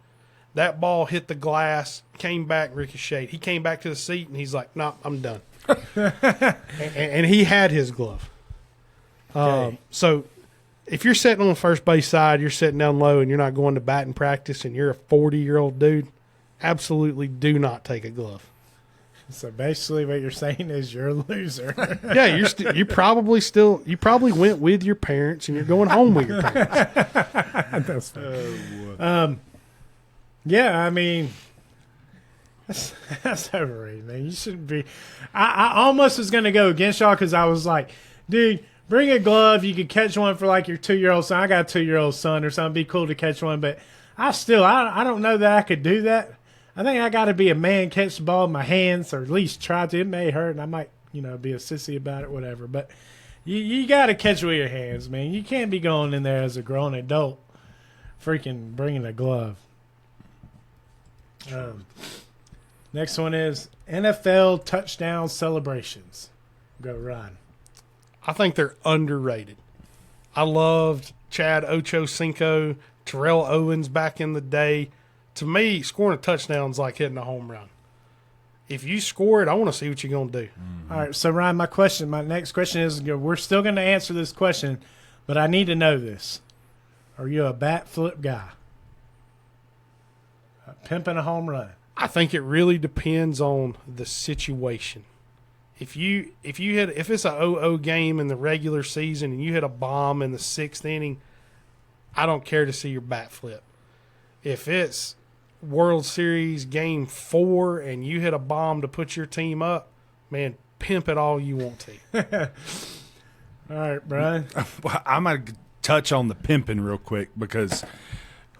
That ball hit the glass, came back, ricocheted. He came back to the seat, and he's like, "No, I'm done." and he had his glove. Okay. So if you're sitting on the first base side, you're sitting down low, and you're not going to batting practice, and you're a 40-year-old dude, absolutely do not take a glove. So basically, what you're saying is you're a loser. Yeah, you probably went with your parents, and you're going home with your parents. That's fine. Yeah, I mean, that's overrated, man. You shouldn't be. I almost was going to go against y'all because I was like, dude, bring a glove. You could catch one for like your 2-year-old son. I got a 2-year-old son or something. It'd be cool to catch one, but I don't know that I could do that. I think I got to be a man, catch the ball in my hands, or at least try to. It may hurt, and I might, be a sissy about it, whatever. But you got to catch it with your hands, man. You can't be going in there as a grown adult, freaking bringing a glove. Next one is NFL touchdown celebrations. Go, Ryan. I think they're underrated. I loved Chad Ochocinco, Terrell Owens back in the day. To me, scoring a touchdown is like hitting a home run. If you score it, I want to see what you're going to do. All right, so Ryan, my next question is, we're still going to answer this question, but I need to know this. Are you a bat flip guy? Pimping a home run? I think it really depends on the situation. If it's a 0-0 game in the regular season and you hit a bomb in the 6th inning, I don't care to see your bat flip. If it's World Series Game 4 and you hit a bomb to put your team up, man, pimp it all you want to. All right, Brian. Well, I'm going to touch on the pimping real quick because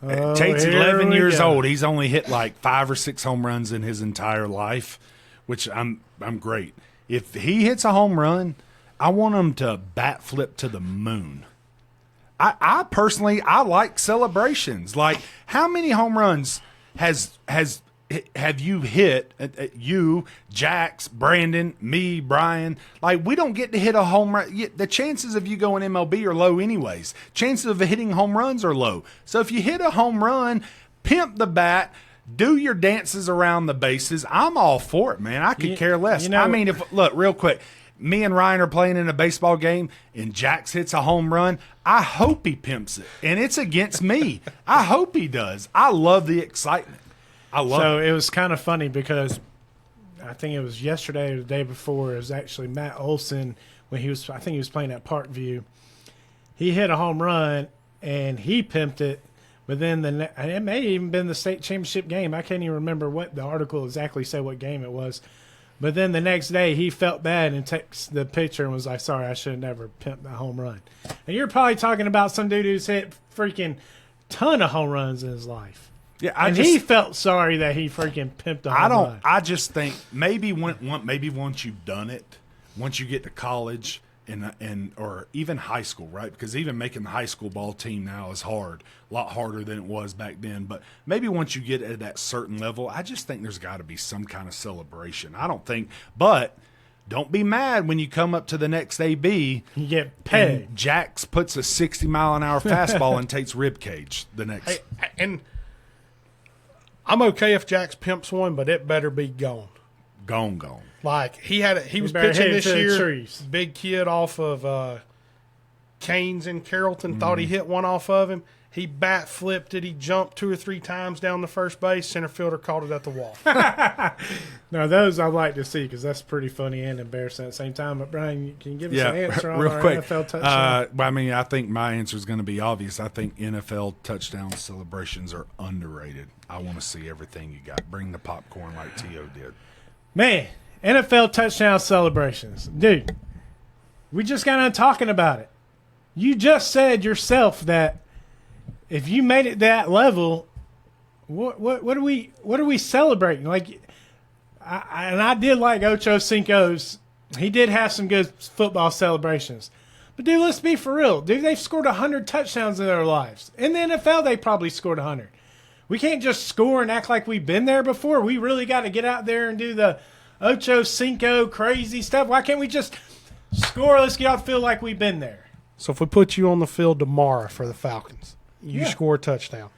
Tate's here 11 we years go. old. He's only hit like 5 or 6 home runs in his entire life, which I'm great. If he hits a home run, I want him to bat flip to the moon. I personally like celebrations. Like, how many home runs have you hit? You, Jax, Brandon, me, Brian. Like, we don't get to hit a home run. The chances of you going MLB are low anyways. Chances of hitting home runs are low. So if you hit a home run, pimp the bat, do your dances around the bases. I'm all for it, man. I could care less. you know- I mean, look, real quick. me and Ryan are playing in a baseball game and Jax hits a home run, I hope he pimps it. And it's against me. I hope he does. I love the excitement. I love So it. it was kind of funny because I think it was yesterday or the day before. It was actually Matt Olson when he was playing at Parkview. He hit a home run and he pimped it. But then and it may have even been the state championship game. I can't even remember what the article exactly said what game it was. But then the next day he felt bad and texted the pitcher and was like, sorry, I should have never pimped that home run. And you're probably talking about some dude who's hit freaking ton of home runs in his life. Yeah, he felt sorry that he freaking pimped a home run. I just think maybe once you've done it, once you get to college and or even high school, right? Because even making the high school ball team now is hard, a lot harder than it was back then. But maybe once you get at that certain level, I just think there's got to be some kind of celebration. But don't be mad when you come up to the next AB. You get paid. And Jax puts a 60-mile-an-hour fastball and takes rib cage the next. Hey, and I'm okay if Jax pimps one, but it better be gone. Gone. Like he was better pitching hit it this to the year. trees. Big kid off of Canes in Carrollton thought he hit one off of him. He bat flipped it. He jumped 2 or 3 times down the first base. Center fielder caught it at the wall. No, those I like to see because that's pretty funny and embarrassing at the same time. But Brian, can you give us an answer on real our quick. NFL touchdown? I mean, I think my answer is going to be obvious. I think NFL touchdown celebrations are underrated. I want to see everything you got. Bring the popcorn like T.O. did. Man, NFL touchdown celebrations. Dude, we just got on talking about it. You just said yourself that if you made it that level, what are we celebrating? Like, I did like Ocho Cinco's. He did have some good football celebrations. But, dude, let's be for real. Dude, they've scored 100 touchdowns in their lives. In the NFL, they probably scored 100. We can't just score and act like we've been there before. We really got to get out there and do the Ocho Cinco crazy stuff. Why can't we just score? Let's get off the field like we've been there. So if we put you on the field tomorrow for the Falcons, you score a touchdown.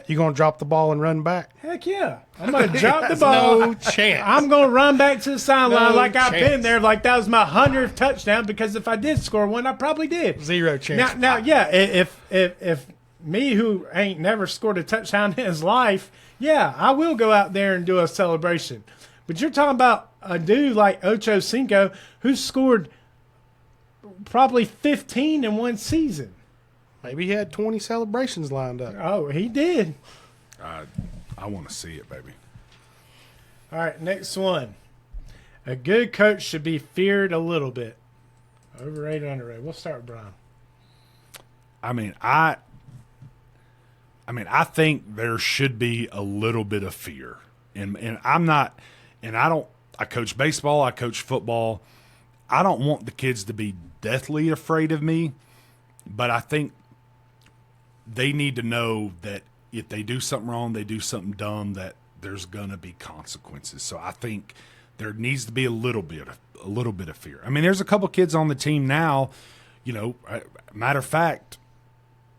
You going to drop the ball and run back? Heck yeah. I'm going to drop the ball. No chance. I'm going to run back to the sideline No like I've been chance. there, like that was my 100th touchdown, because if I did score one, I probably did. 0 chance. Now, yeah, if me, who ain't never scored a touchdown in his life, yeah, I will go out there and do a celebration. But you're talking about a dude like Ocho Cinco who scored probably 15 in one season. Maybe he had 20 celebrations lined up. Oh, he did. I want to see it, baby. All right, next one. A good coach should be feared a little bit. Overrated, underrated. We'll start with Brian. I think there should be a little bit of fear. And I'm not, and I coach baseball, I coach football. I don't want the kids to be deathly afraid of me, but I think they need to know that if they do something wrong, they do something dumb, that there's going to be consequences. So I think there needs to be a little bit of fear. I mean, there's a couple kids on the team now, matter of fact,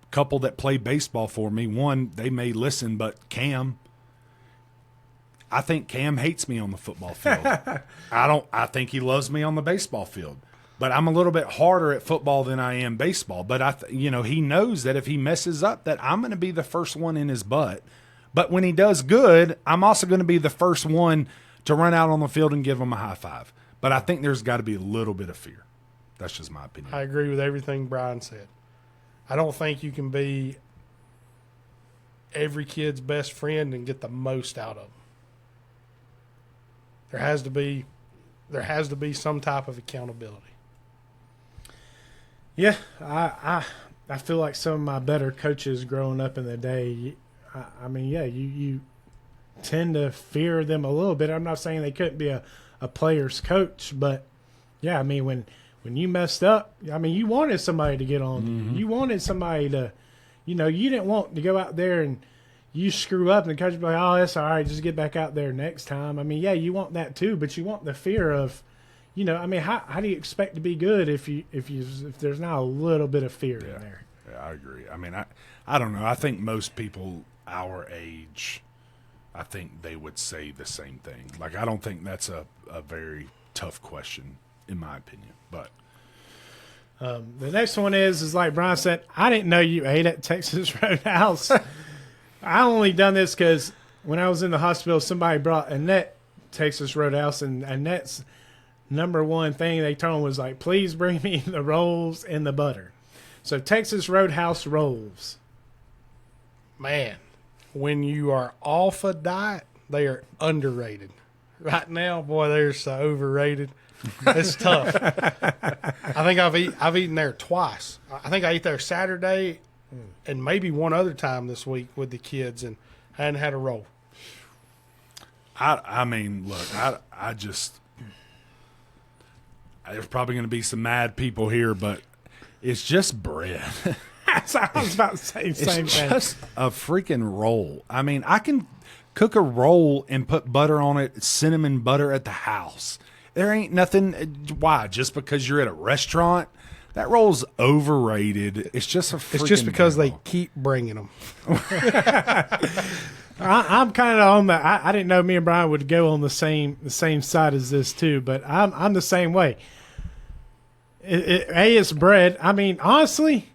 a couple that play baseball for me. One, they may listen, but Cam, I think Cam hates me on the football field. I think he loves me on the baseball field. But I'm a little bit harder at football than I am baseball. But he knows that if he messes up, that I'm going to be the first one in his butt. But when he does good, I'm also going to be the first one to run out on the field and give him a high five. But I think there's got to be a little bit of fear. That's just my opinion. I agree with everything Brian said. I don't think you can be every kid's best friend and get the most out of them. There has to be some type of accountability. Yeah, I feel like some of my better coaches growing up in the day, you tend to fear them a little bit. I'm not saying they couldn't be a player's coach, but yeah, I mean, when you messed up, I mean, you wanted somebody to get on. Mm-hmm. You wanted somebody to, you didn't want to go out there and you screw up and the coach would be like, oh, that's all right, just get back out there next time. I mean, yeah, you want that too, but you want the fear of, how do you expect to be good if there's not a little bit of fear in there? Yeah, I agree. I mean, I don't know. I think most people our age, I think they would say the same thing. Like, I don't think that's a very tough question in my opinion. But The next one is like Brian said, I didn't know you ate at Texas Roadhouse. I only done this because when I was in the hospital, somebody brought Annette Texas Roadhouse, and Annette's number one thing they told him was like, please bring me the rolls and the butter. So Texas Roadhouse rolls. Man, when you are off a diet, they are underrated. Right now, boy, they're so overrated. It's tough. I think I've eaten there twice. I think I ate there Saturday and maybe one other time this week with the kids, and I hadn't had a roll. I mean, look, I just there's probably going to be some mad people here, but it's just bread. I was about to say the same thing. It's just a freaking roll. I mean, I can cook a roll and put butter on it, cinnamon butter at the house. There ain't nothing. Why? Just because you're at a restaurant? That roll's overrated. It's just a freaking It's just because roll. they keep bringing them. I'm kind of on the. I didn't know me and Brian would go on the same side as this too, but I'm the same way. It's bread. I mean, honestly,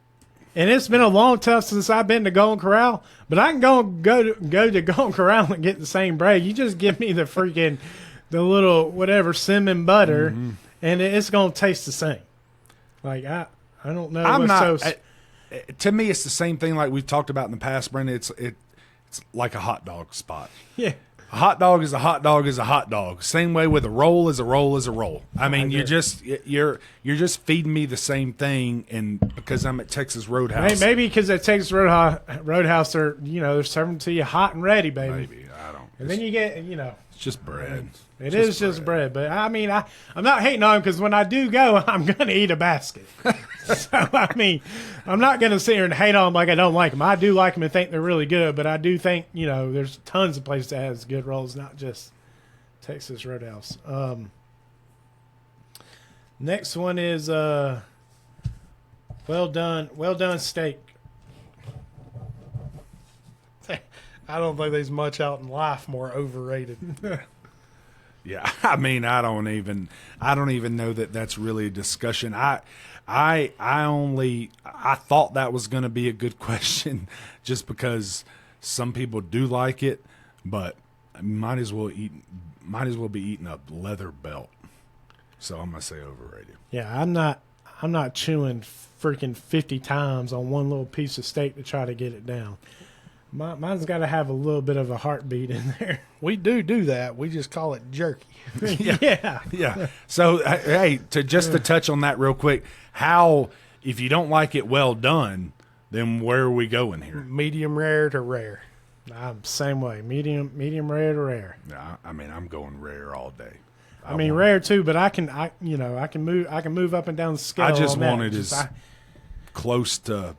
and it's been a long time since I've been to Golden Corral, but I can go to Golden Corral and get the same bread. You just give me the little whatever cinnamon butter, and it's gonna taste the same. Like I don't know. I'm not. So, To me, it's the same thing like we've talked about in the past, Brendan. It's like a hot dog spot. yeah. A hot dog is a hot dog is a hot dog. Same way with a roll is a roll is a roll. I mean, you're just feeding me the same thing, and because I'm at Texas Roadhouse, Maybe because at Texas Roadhouse, they're serving to you hot and ready, baby. maybe I don't. And then you get, It's just bread. It is just bread. But I mean, I'm not hating on them because when I do go, I'm going to eat a basket. So, I mean, I'm not going to sit here and hate on them like I don't like them. I do like them and think they're really good, but I do think, there's tons of places that has good rolls, not just Texas Roadhouse. Next one is well done steak. I don't think there's much out in life more overrated. Yeah, I mean, I don't even know that that's really a discussion. I thought that was going to be a good question, just because some people do like it, but might as well be eating a leather belt. So I'm gonna say overrated. Yeah, I'm not chewing freaking 50 times on one little piece of steak to try to get it down. Mine's got to have a little bit of a heartbeat in there. We do that. We just call it jerky. Yeah. So hey, to touch on that real quick, if you don't like it well done, then where are we going here? Medium rare to rare. I'm same way. Medium rare to rare. Yeah, I mean, I'm going rare all day. I mean rare too, but I can move up and down the scale. I just on that. want it as close to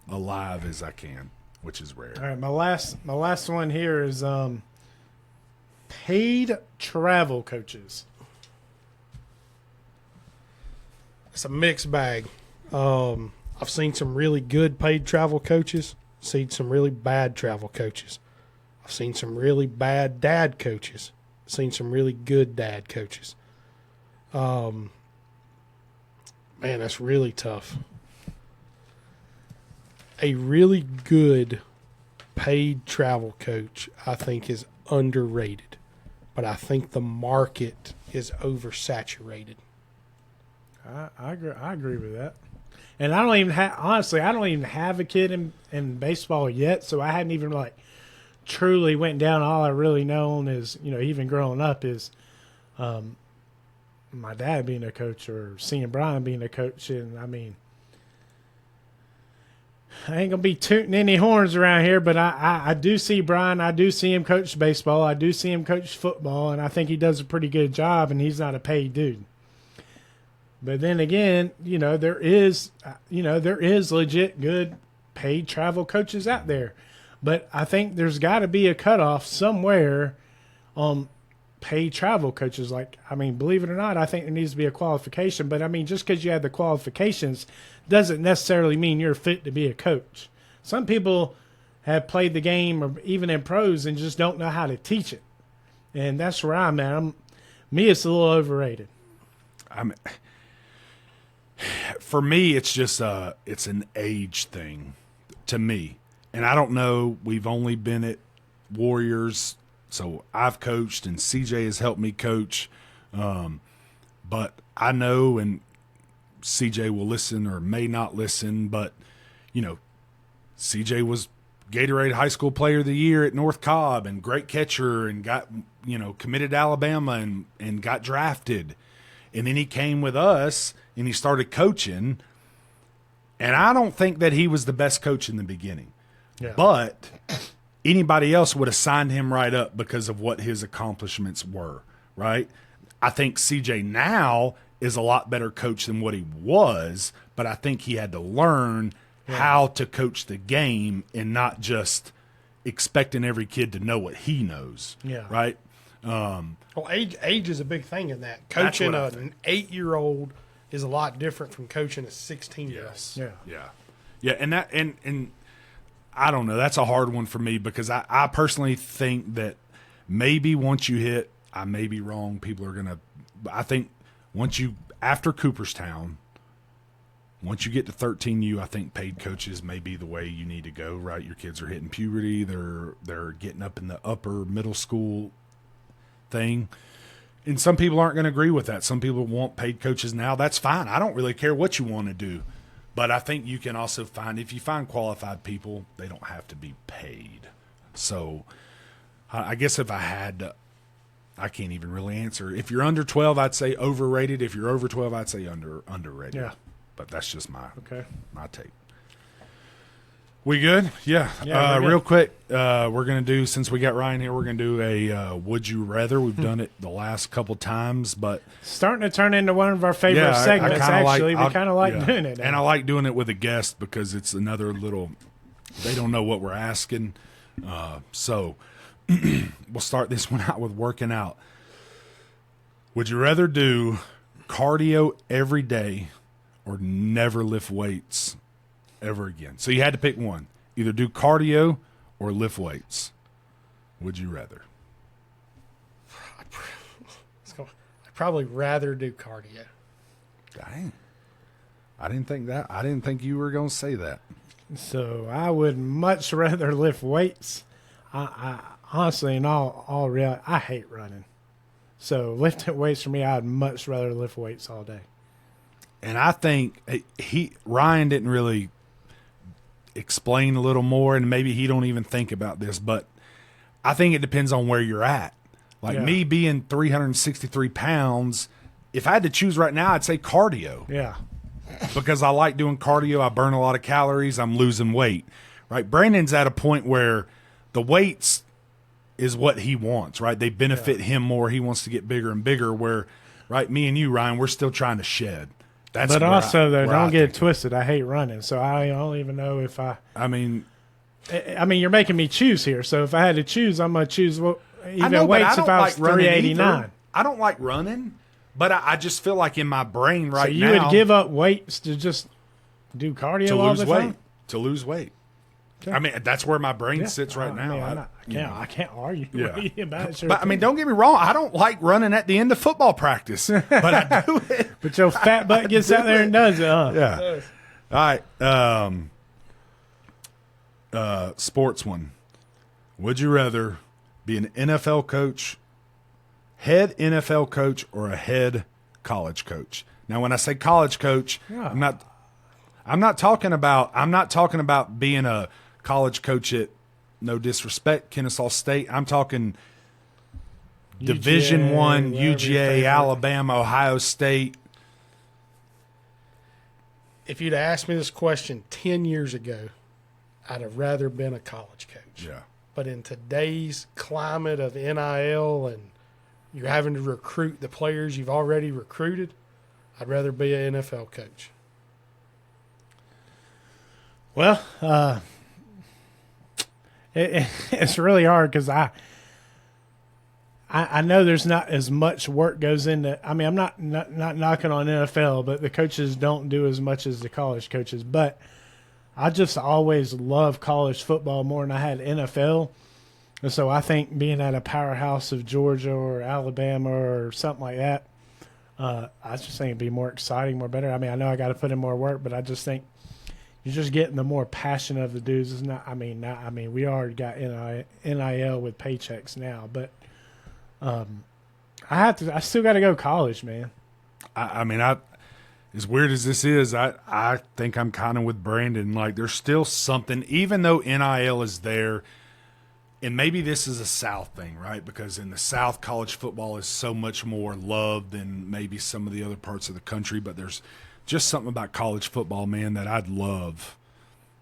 alive as I can, which is rare. All right, my last one here is paid travel coaches. It's a mixed bag. I've seen some really good paid travel coaches, seen some really bad travel coaches. I've seen some really bad dad coaches, seen some really good dad coaches. Man, that's really tough. A really good paid travel coach, I think, is underrated, but I think the market is oversaturated. I agree with that. And I don't even have a kid in baseball yet, so I hadn't even truly went down. All I really known is, even growing up is my dad being a coach or seeing Brian being a coach. And I mean, I ain't going to be tooting any horns around here, but I do see Brian. I do see him coach baseball. I do see him coach football, and I think he does a pretty good job, and he's not a paid dude. But then again, there is legit good paid travel coaches out there. But I think there's got to be a cutoff somewhere on paid travel coaches. Believe it or not, I think there needs to be a qualification. But, just because you have the qualifications doesn't necessarily mean you're fit to be a coach. Some people have played the game or even in pros and just don't know how to teach it. And that's where I'm at. It's a little overrated. For me, it's just it's an age thing to me. And I don't know, we've only been at Warriors, so I've coached and CJ has helped me coach. But I know, and CJ will listen or may not listen, but, CJ was Gatorade High School Player of the Year at North Cobb and great catcher and got, committed to Alabama and got drafted. And then he came with us and he started coaching. And I don't think that he was the best coach in the beginning. Yeah. But anybody else would have signed him right up because of what his accomplishments were, right? I think CJ now is a lot better coach than what he was, but I think he had to learn how to coach the game and not just expecting every kid to know what he knows, right? Well, age is a big thing in that. Coaching an 8-year-old is a lot different from coaching a 16-year-old. Yeah, and I don't know. That's a hard one for me because I personally think that maybe once you hit, I may be wrong. People are gonna. I think after Cooperstown, once you get to 13U, I think paid coaches may be the way you need to go. Right, your kids are hitting puberty. They're getting up in the upper middle school thing. And some people aren't going to agree with that. Some people want paid coaches now. That's fine. I don't really care what you want to do. But I think you can also if you find qualified people, they don't have to be paid. So I guess if I had to, I can't even really answer. If you're under 12, I'd say overrated. If you're over 12, I'd say underrated. Yeah. But that's just my take. We good? Yeah. We're good. Real quick, we're going to do, since we got Ryan here, we're going to do a Would You Rather. We've done it the last couple times, but starting to turn into one of our favorite segments, we kind of like doing it now. And I like doing it with a guest because it's another little, they don't know what we're asking. So we'll start this one out with working out. Would you rather do cardio every day or never lift weights ever again? So you had to pick one. Either do cardio or lift weights. Would you rather? I'd probably rather do cardio. Dang. I didn't think that. I didn't think you were going to say that. So I would much rather lift weights. I honestly, in all reality, I hate running. So lifting weights for me, I'd much rather lift weights all day. And I think Ryan didn't really explain a little more, and maybe he don't even think about this, but I think it depends on where you're at. Like me being 363 pounds, if I had to choose right now, I'd say cardio. Yeah. Because I like doing cardio. I burn a lot of calories. I'm losing weight. Right? Brandon's at a point where the weights is what he wants, right? They benefit him more. He wants to get bigger and bigger, where, right, me and you, Ryan, we're still trying to shed. But also, don't get it twisted. I hate running, so I don't even know if I mean, you're making me choose here. So if I had to choose, I'm going to choose weights if I was 389. I don't like running, but I just feel like in my brain right now. So you would give up weights to just do cardio all the time? To lose weight. Okay. I mean, that's where my brain sits right now. I can't argue about it. Sure, but I mean, don't get me wrong. I don't like running at the end of football practice, but I do it. But your fat butt gets out there and does it, huh? Yeah. All right. Sports one. Would you rather be an NFL coach, head NFL coach, or a head college coach? Now, when I say college coach, I'm not talking about being a college coach at, no disrespect, Kennesaw State. I'm talking Division I, UGA, Alabama, Ohio State. If you'd asked me this question 10 years ago, I'd have rather been a college coach. Yeah. But in today's climate of NIL and you're having to recruit the players you've already recruited, I'd rather be an NFL coach. Well, it's really hard because I know there's not as much work goes into. I mean, I'm not knocking on NFL, but the coaches don't do as much as the college coaches. But I just always loved college football more than I had NFL, and so I think being at a powerhouse of Georgia or Alabama or something like that, I just think it'd be more exciting, more better. I mean, I know I got to put in more work, but I just think you're just getting the more passion of the dudes. It's not. I mean, we already got NIL with paychecks now, but I still got to go college, man. I mean, as weird as this is, I think I'm kind of with Brandon. Like, there's still something, even though NIL is there, and maybe this is a South thing, right? Because in the South, college football is so much more loved than maybe some of the other parts of the country. But there's just something about college football, man, that I'd love.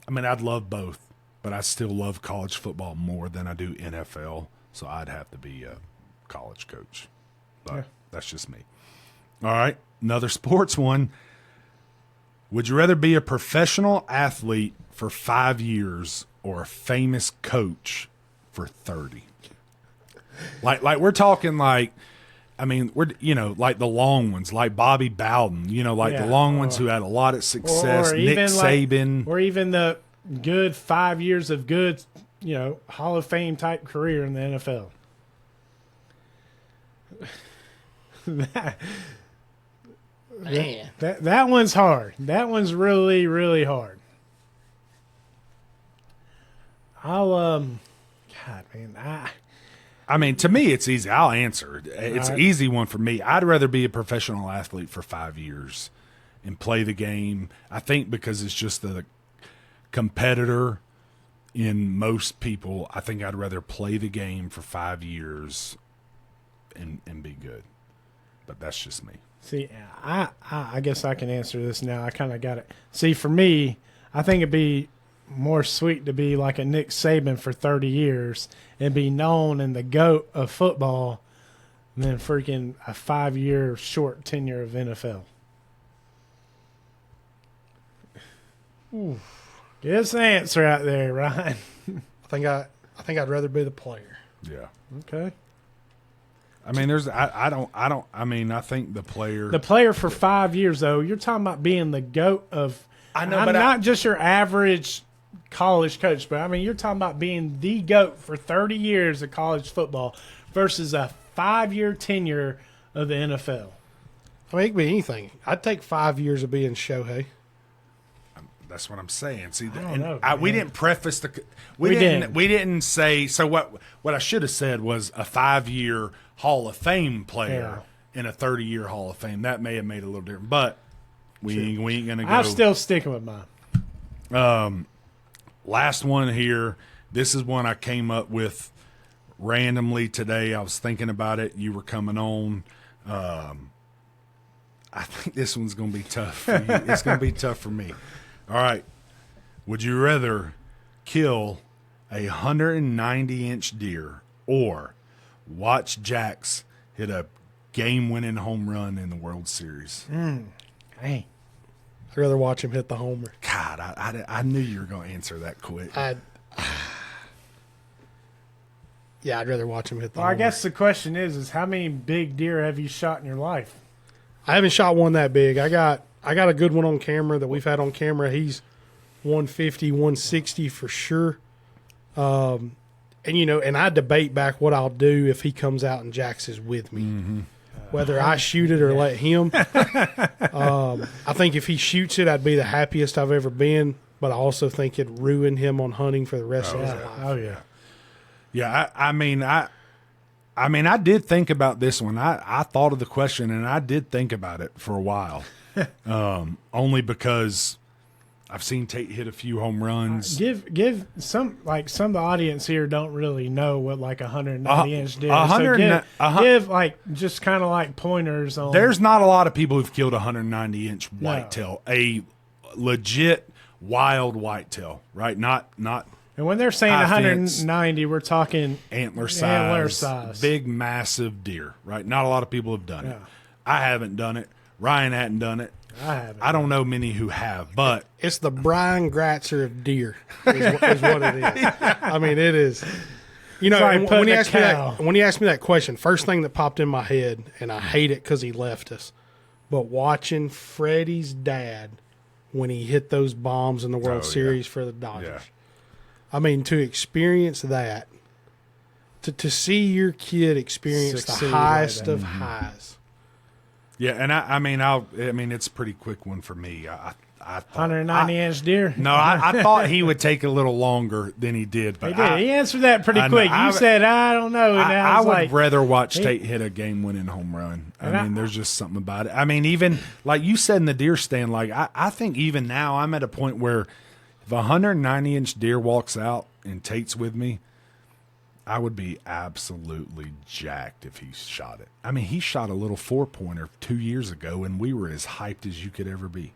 I mean, I'd love both, but I still love college football more than I do NFL. So I'd have to be a college coach. But that's just me. All right, another sports one. Would you rather be a professional athlete for 5 years or a famous coach for 30? Like we're talking like, I mean, we're like the long ones, like Bobby Bowden, the long ones who had a lot of success, Nick Saban. Or even the good 5 years of good, Hall of Fame type career in the NFL. Man. That one's hard. That one's really, really hard. God, man, I mean, to me, it's easy. I'll answer it. It's an easy one for me. I'd rather be a professional athlete for 5 years and play the game. I think because it's just the competitor in most people, I think I'd rather play the game for 5 years and be good. But that's just me. See, I guess I can answer this now. I kind of got it. See, for me, I think it'd be more sweet to be like a Nick Saban for 30 years and be known in the GOAT of football than freaking a 5-year short tenure of NFL. Ooh. Give us the answer out there, Ryan. I think I'd rather be the player. Yeah. Okay. I mean, I think the player. The player for 5 years, though, you're talking about being the GOAT of. I know, I'm but not just your average college coach, but I mean, you're talking about being the GOAT for 30 years of college football versus a 5-year tenure of the NFL. I mean, it could be anything. I'd take 5 years of being Shohei. That's what I'm saying. See, we didn't preface the. We didn't say. So what I should have said was a 5-year Hall of Fame player and a 30-year Hall of Fame. That may have made it a little different, but we ain't gonna go. I'm still sticking with mine. Last one here. This is one I came up with randomly today. I was thinking about it. You were coming on. I think this one's gonna be tough for you. It's gonna be tough for me. All right. Would you rather kill a 190-inch deer or watch Jax hit a game-winning home run in the World Series? Dang. I'd rather watch him hit the homer. God, I knew you were going to answer that quick. I'd rather watch him hit the Well, homer. I guess the question is how many big deer have you shot in your life? I haven't shot one that big. I got a good one on camera that we've had on camera. He's 150, 160 for sure. And I debate back what I'll do if he comes out and Jax is with me. Mm-hmm. Whether I shoot it or let him. I think if he shoots it, I'd be the happiest I've ever been. But I also think it'd ruin him on hunting for the rest of his life. Oh, yeah. Yeah, I mean, I did think about this one. I thought of the question, and I did think about it for a while. Only because I've seen Tate hit a few home runs. Give some of the audience here don't really know what like 190-inch deer. Give just kind of like pointers on. There's not a lot of people who've killed a 190-inch whitetail, a legit wild whitetail, right? Not. And when they're saying 190, we're talking antler size, big, massive deer, right? Not a lot of people have done it. I haven't done it. Ryan hadn't done it. I haven't. I don't know many who have, but it's the Brian Gratzer of deer, is what it is. I mean, it is. When you asked me that question, first thing that popped in my head, and I hate it because he left us, but watching Freddie's dad when he hit those bombs in the World Series for the Dodgers. Yeah. I mean, to experience that, to see your kid experience the highest of highs. Yeah, and I mean, it's a pretty quick one for me. I thought, 190-inch deer. No, I thought he would take a little longer than he did. But He did. He answered that pretty quick. You said, I don't know. And I would like, rather watch Tate hit a game-winning home run. I mean, there's just something about it. I mean, even like you said in the deer stand, like I think even now I'm at a point where if a 190-inch deer walks out and Tate's with me, I would be absolutely jacked if he shot it. I mean, he shot a little 4-pointer 2 years ago, and we were as hyped as you could ever be.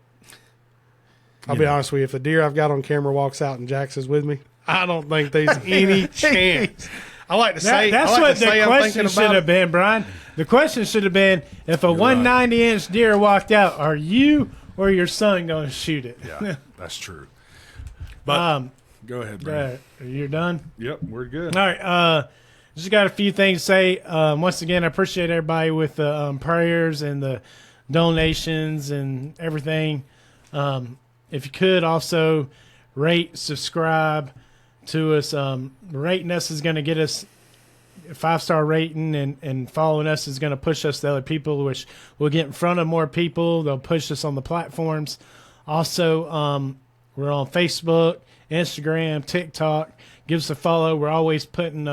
I'll be honest with you. If the deer I've got on camera walks out and Jax is with me, I don't think there's any chance. I like to say that's what the question should have been, Brian. The question should have been, if a 190-inch deer walked out, are you or your son going to shoot it? Yeah, that's true. But go ahead, Brian. You're done? Yep, we're good. All right. Just got a few things to say. Once again, I appreciate everybody with the prayers and the donations and everything. If you could also rate, subscribe to us. Rating us is going to get us a 5-star rating, and following us is going to push us to other people, which we'll get in front of more people. They'll push us on the platforms. Also, we're on Facebook, Instagram, TikTok. Give us a follow. We're always putting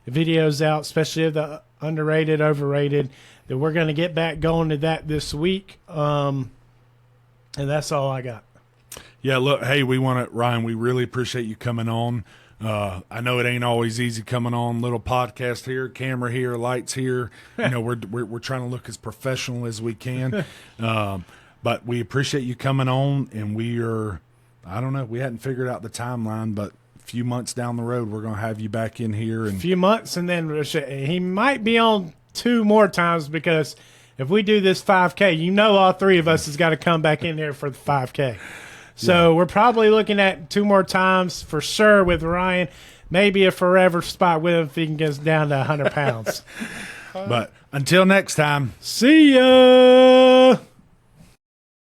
videos out, especially of the underrated, overrated. That we're going to get back going to that this week. And that's all I got. Yeah, look, hey, Ryan, we really appreciate you coming on. I know it ain't always easy coming on. Little podcast here, camera here, lights here. You know, we're trying to look as professional as we can. But we appreciate you coming on, and I don't know, we hadn't figured out the timeline, but a few months down the road, we're going to have you back in here. A few months, and then he might be on 2 more times, because if we do this 5K, all 3 of us has got to come back in here for the 5K. So we're probably looking at 2 more times for sure with Ryan. Maybe a forever spot with him if he can get down to 100 pounds. But until next time. See ya!